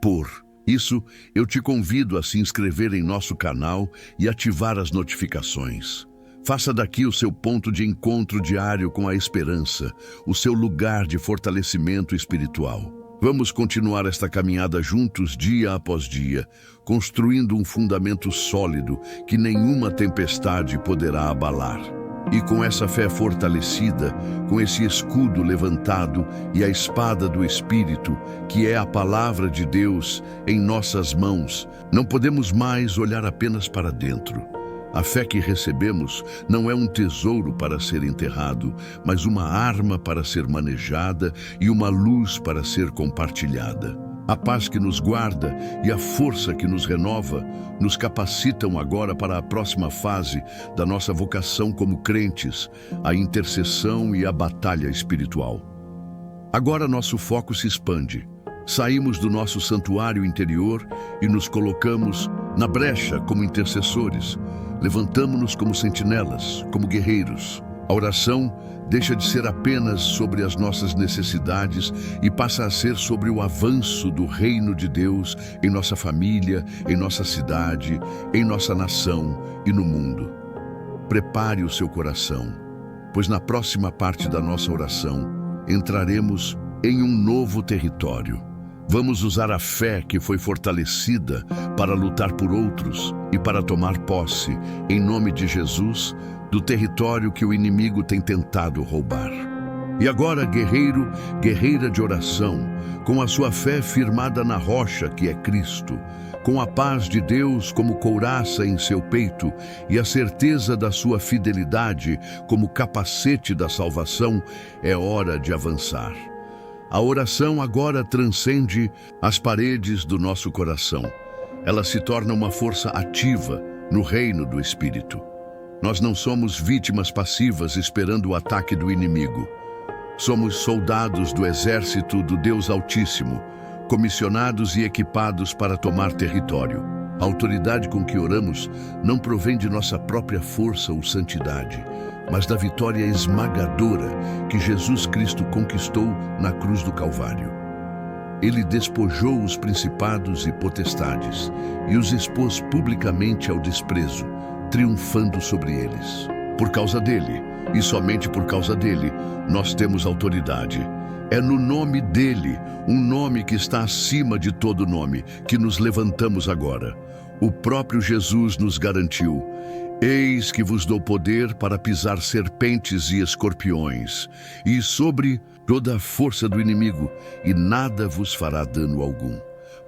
Por isso, eu te convido a se inscrever em nosso canal e ativar as notificações. Faça daqui o seu ponto de encontro diário com a esperança, o seu lugar de fortalecimento espiritual. Vamos continuar esta caminhada juntos dia após dia, construindo um fundamento sólido que nenhuma tempestade poderá abalar. E com essa fé fortalecida, com esse escudo levantado e a espada do Espírito, que é a palavra de Deus, em nossas mãos, não podemos mais olhar apenas para dentro. A fé que recebemos não é um tesouro para ser enterrado, mas uma arma para ser manejada e uma luz para ser compartilhada. A paz que nos guarda e a força que nos renova nos capacitam agora para a próxima fase da nossa vocação como crentes, a intercessão e a batalha espiritual. Agora nosso foco se expande. Saímos do nosso santuário interior e nos colocamos na brecha como intercessores. Levantamo-nos como sentinelas, como guerreiros. A oração deixa de ser apenas sobre as nossas necessidades e passa a ser sobre o avanço do reino de Deus em nossa família, em nossa cidade, em nossa nação e no mundo. Prepare o seu coração, pois na próxima parte da nossa oração entraremos em um novo território. Vamos usar a fé que foi fortalecida para lutar por outros e para tomar posse, em nome de Jesus, do território que o inimigo tem tentado roubar. E agora, guerreiro, guerreira de oração, com a sua fé firmada na rocha que é Cristo, com a paz de Deus como couraça em seu peito e a certeza da sua fidelidade como capacete da salvação, é hora de avançar. A oração agora transcende as paredes do nosso coração. Ela se torna uma força ativa no reino do Espírito. Nós não somos vítimas passivas esperando o ataque do inimigo. Somos soldados do exército do Deus Altíssimo, comissionados e equipados para tomar território. A autoridade com que oramos não provém de nossa própria força ou santidade, mas da vitória esmagadora que Jesus Cristo conquistou na cruz do Calvário. Ele despojou os principados e potestades e os expôs publicamente ao desprezo, triunfando sobre eles. Por causa dele, e somente por causa dele, nós temos autoridade. É no nome dele, um nome que está acima de todo nome, que nos levantamos agora. O próprio Jesus nos garantiu: eis que vos dou poder para pisar serpentes e escorpiões, e sobre toda a força do inimigo, e nada vos fará dano algum.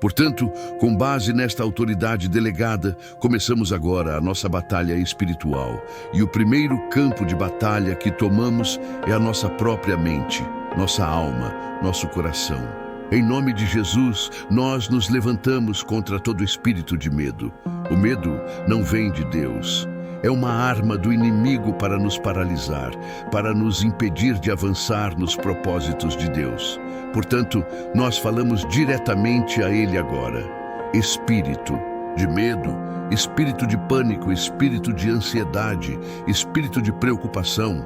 Portanto, com base nesta autoridade delegada, começamos agora a nossa batalha espiritual. E o primeiro campo de batalha que tomamos é a nossa própria mente, nossa alma, nosso coração. Em nome de Jesus, nós nos levantamos contra todo espírito de medo. O medo não vem de Deus. É uma arma do inimigo para nos paralisar, para nos impedir de avançar nos propósitos de Deus. Portanto, nós falamos diretamente a ele agora. Espírito de medo, espírito de pânico, espírito de ansiedade, espírito de preocupação,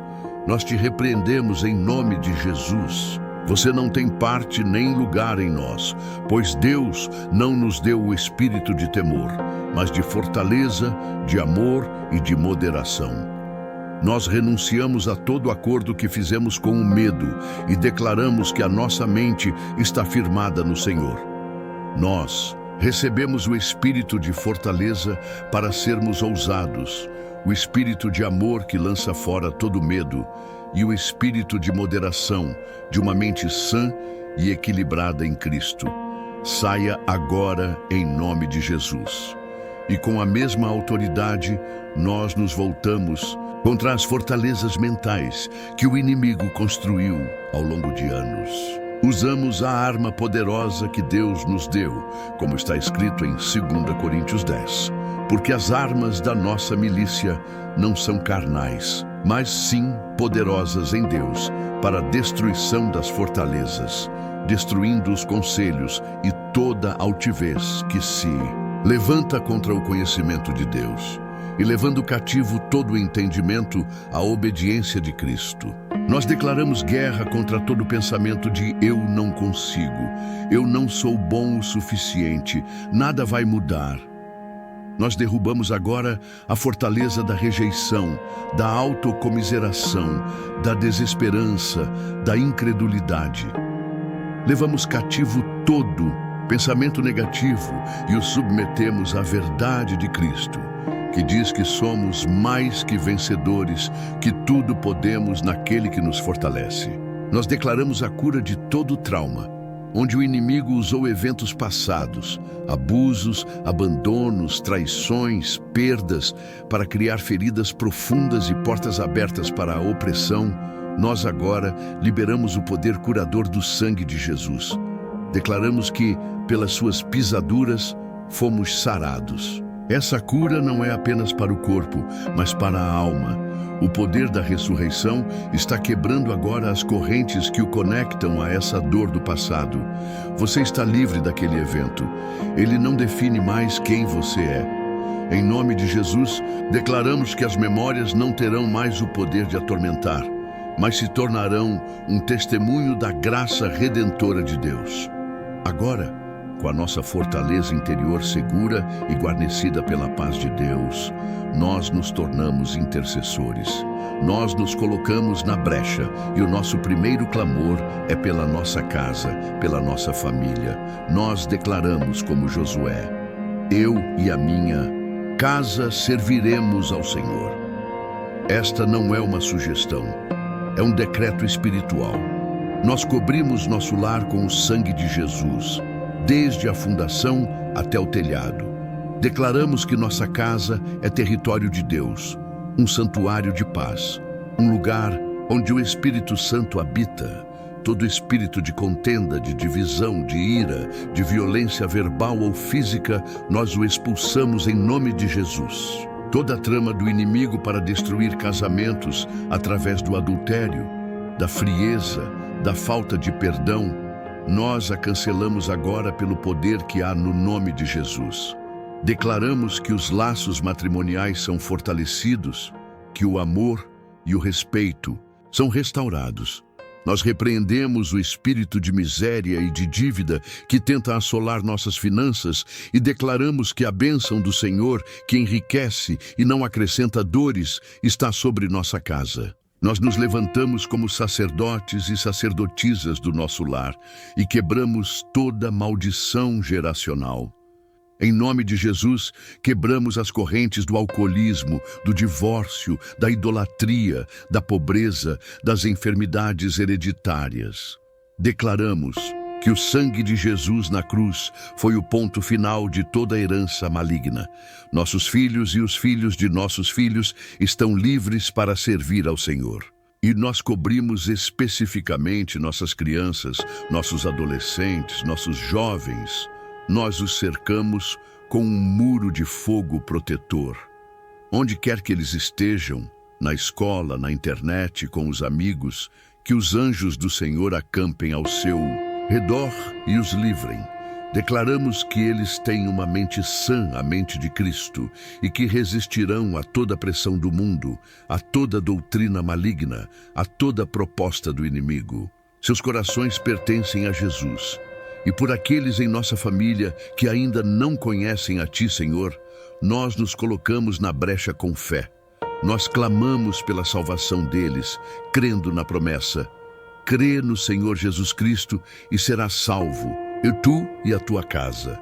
nós te repreendemos em nome de Jesus. Você não tem parte nem lugar em nós, pois Deus não nos deu o espírito de temor, mas de fortaleza, de amor e de moderação. Nós renunciamos a todo acordo que fizemos com o medo e declaramos que a nossa mente está firmada no Senhor. Nós recebemos o espírito de fortaleza para sermos ousados, o espírito de amor que lança fora todo medo, e o espírito de moderação, de uma mente sã e equilibrada em Cristo. Saia agora em nome de Jesus. E com a mesma autoridade, nós nos voltamos contra as fortalezas mentais que o inimigo construiu ao longo de anos. Usamos a arma poderosa que Deus nos deu, como está escrito em 2 Coríntios 10. Porque as armas da nossa milícia não são carnais, mas sim poderosas em Deus, para a destruição das fortalezas, destruindo os conselhos e toda altivez que se levanta contra o conhecimento de Deus, e levando cativo todo o entendimento à obediência de Cristo. Nós declaramos guerra contra todo pensamento de eu não consigo, eu não sou bom o suficiente, nada vai mudar. Nós derrubamos agora a fortaleza da rejeição, da autocomiseração, da desesperança, da incredulidade. Levamos cativo todo pensamento negativo e o submetemos à verdade de Cristo, que diz que somos mais que vencedores, que tudo podemos naquele que nos fortalece. Nós declaramos a cura de todo trauma, onde o inimigo usou eventos passados, abusos, abandonos, traições, perdas, para criar feridas profundas e portas abertas para a opressão. Nós agora liberamos o poder curador do sangue de Jesus. Declaramos que, pelas suas pisaduras, fomos sarados. Essa cura não é apenas para o corpo, mas para a alma. O poder da ressurreição está quebrando agora as correntes que o conectam a essa dor do passado. Você está livre daquele evento. Ele não define mais quem você é. Em nome de Jesus, declaramos que as memórias não terão mais o poder de atormentar, mas se tornarão um testemunho da graça redentora de Deus. Agora, com a nossa fortaleza interior segura e guarnecida pela paz de Deus, nós nos tornamos intercessores. Nós nos colocamos na brecha e o nosso primeiro clamor é pela nossa casa, pela nossa família. Nós declaramos como Josué: eu e a minha casa serviremos ao Senhor. Esta não é uma sugestão, é um decreto espiritual. Nós cobrimos nosso lar com o sangue de Jesus, desde a fundação até o telhado. Declaramos que nossa casa é território de Deus, um santuário de paz, um lugar onde o Espírito Santo habita. Todo espírito de contenda, de divisão, de ira, de violência verbal ou física, nós o expulsamos em nome de Jesus. Toda a trama do inimigo para destruir casamentos através do adultério, da frieza, da falta de perdão, nós a cancelamos agora pelo poder que há no nome de Jesus. Declaramos que os laços matrimoniais são fortalecidos, que o amor e o respeito são restaurados. Nós repreendemos o espírito de miséria e de dívida que tenta assolar nossas finanças e declaramos que a bênção do Senhor, que enriquece e não acrescenta dores, está sobre nossa casa. Nós nos levantamos como sacerdotes e sacerdotisas do nosso lar e quebramos toda maldição geracional. Em nome de Jesus, quebramos as correntes do alcoolismo, do divórcio, da idolatria, da pobreza, das enfermidades hereditárias. Declaramos que o sangue de Jesus na cruz foi o ponto final de toda a herança maligna. Nossos filhos e os filhos de nossos filhos estão livres para servir ao Senhor. E nós cobrimos especificamente nossas crianças, nossos adolescentes, nossos jovens. Nós os cercamos com um muro de fogo protetor. Onde quer que eles estejam, na escola, na internet, com os amigos, que os anjos do Senhor acampem ao seu redor e os livrem. Declaramos que eles têm uma mente sã, a mente de Cristo, e que resistirão a toda pressão do mundo, a toda doutrina maligna, a toda proposta do inimigo. Seus corações pertencem a Jesus. E por aqueles em nossa família que ainda não conhecem a Ti, Senhor, nós nos colocamos na brecha com fé. Nós clamamos pela salvação deles, crendo na promessa: crê no Senhor Jesus Cristo e serás salvo, e tu e a tua casa.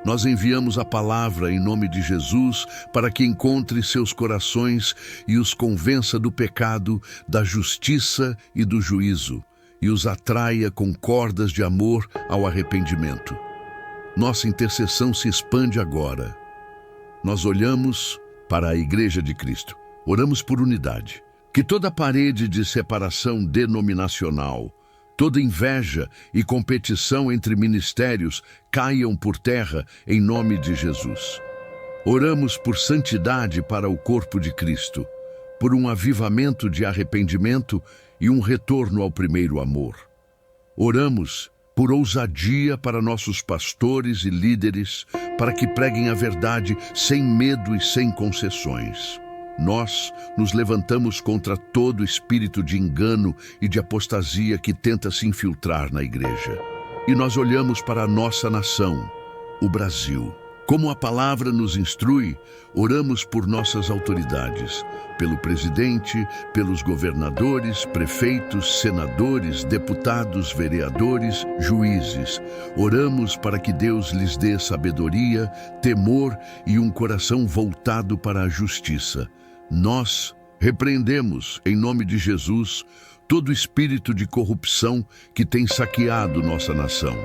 Nós enviamos a palavra em nome de Jesus para que encontre seus corações e os convença do pecado, da justiça e do juízo, e os atraia com cordas de amor ao arrependimento. Nossa intercessão se expande agora. Nós olhamos para a Igreja de Cristo. Oramos por unidade. Que toda parede de separação denominacional, Toda inveja e competição entre ministérios caiam por terra em nome de Jesus. Oramos por santidade para o corpo de Cristo, por um avivamento de arrependimento e um retorno ao primeiro amor. Oramos por ousadia para nossos pastores e líderes, para que preguem a verdade sem medo e sem concessões. Nós nos levantamos contra todo espírito de engano e de apostasia que tenta se infiltrar na igreja. E nós olhamos para a nossa nação, o Brasil. Como a palavra nos instrui, oramos por nossas autoridades, pelo presidente, pelos governadores, prefeitos, senadores, deputados, vereadores, juízes. Oramos para que Deus lhes dê sabedoria, temor e um coração voltado para a justiça. Nós repreendemos, em nome de Jesus, todo espírito de corrupção que tem saqueado nossa nação.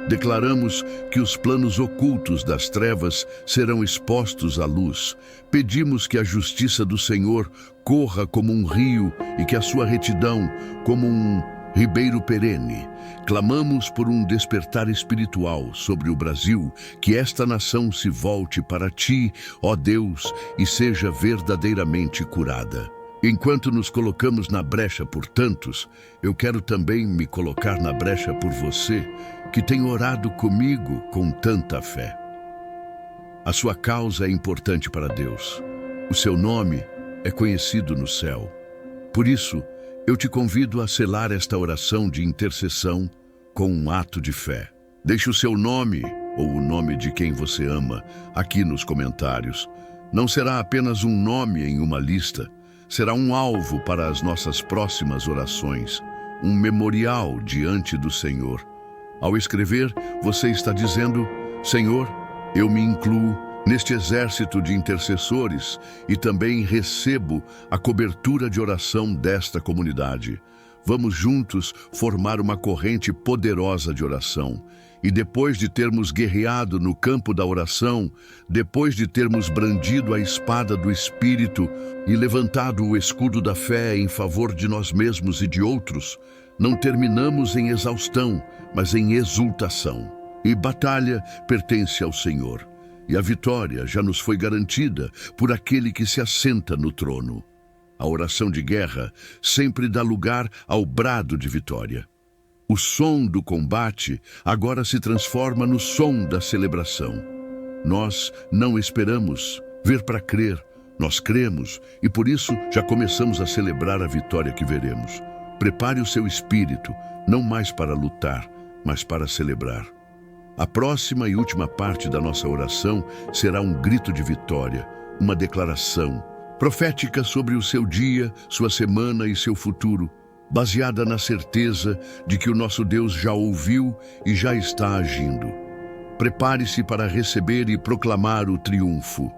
Declaramos que os planos ocultos das trevas serão expostos à luz. Pedimos que a justiça do Senhor corra como um rio e que a sua retidão como um ribeiro perene. Clamamos por um despertar espiritual sobre o Brasil, que esta nação se volte para ti, ó Deus, e seja verdadeiramente curada. Enquanto nos colocamos na brecha por tantos, eu quero também me colocar na brecha por você, que tem orado comigo com tanta fé. A sua causa é importante para Deus. O seu nome é conhecido no céu. Por isso, eu te convido a selar esta oração de intercessão com um ato de fé. Deixe o seu nome, ou o nome de quem você ama, aqui nos comentários. Não será apenas um nome em uma lista, será um alvo para as nossas próximas orações, um memorial diante do Senhor. Ao escrever, você está dizendo: Senhor, eu me incluo neste exército de intercessores e também recebo a cobertura de oração desta comunidade. Vamos juntos formar uma corrente poderosa de oração. E depois de termos guerreado no campo da oração, depois de termos brandido a espada do Espírito e levantado o escudo da fé em favor de nós mesmos e de outros, não terminamos em exaustão, mas em exultação. E batalha pertence ao Senhor. E a vitória já nos foi garantida por aquele que se assenta no trono. A oração de guerra sempre dá lugar ao brado de vitória. O som do combate agora se transforma no som da celebração. Nós não esperamos ver para crer, nós cremos e por isso já começamos a celebrar a vitória que veremos. Prepare o seu espírito, não mais para lutar, mas para celebrar. A próxima e última parte da nossa oração será um grito de vitória, uma declaração profética sobre o seu dia, sua semana e seu futuro, baseada na certeza de que o nosso Deus já ouviu e já está agindo. Prepare-se para receber e proclamar o triunfo.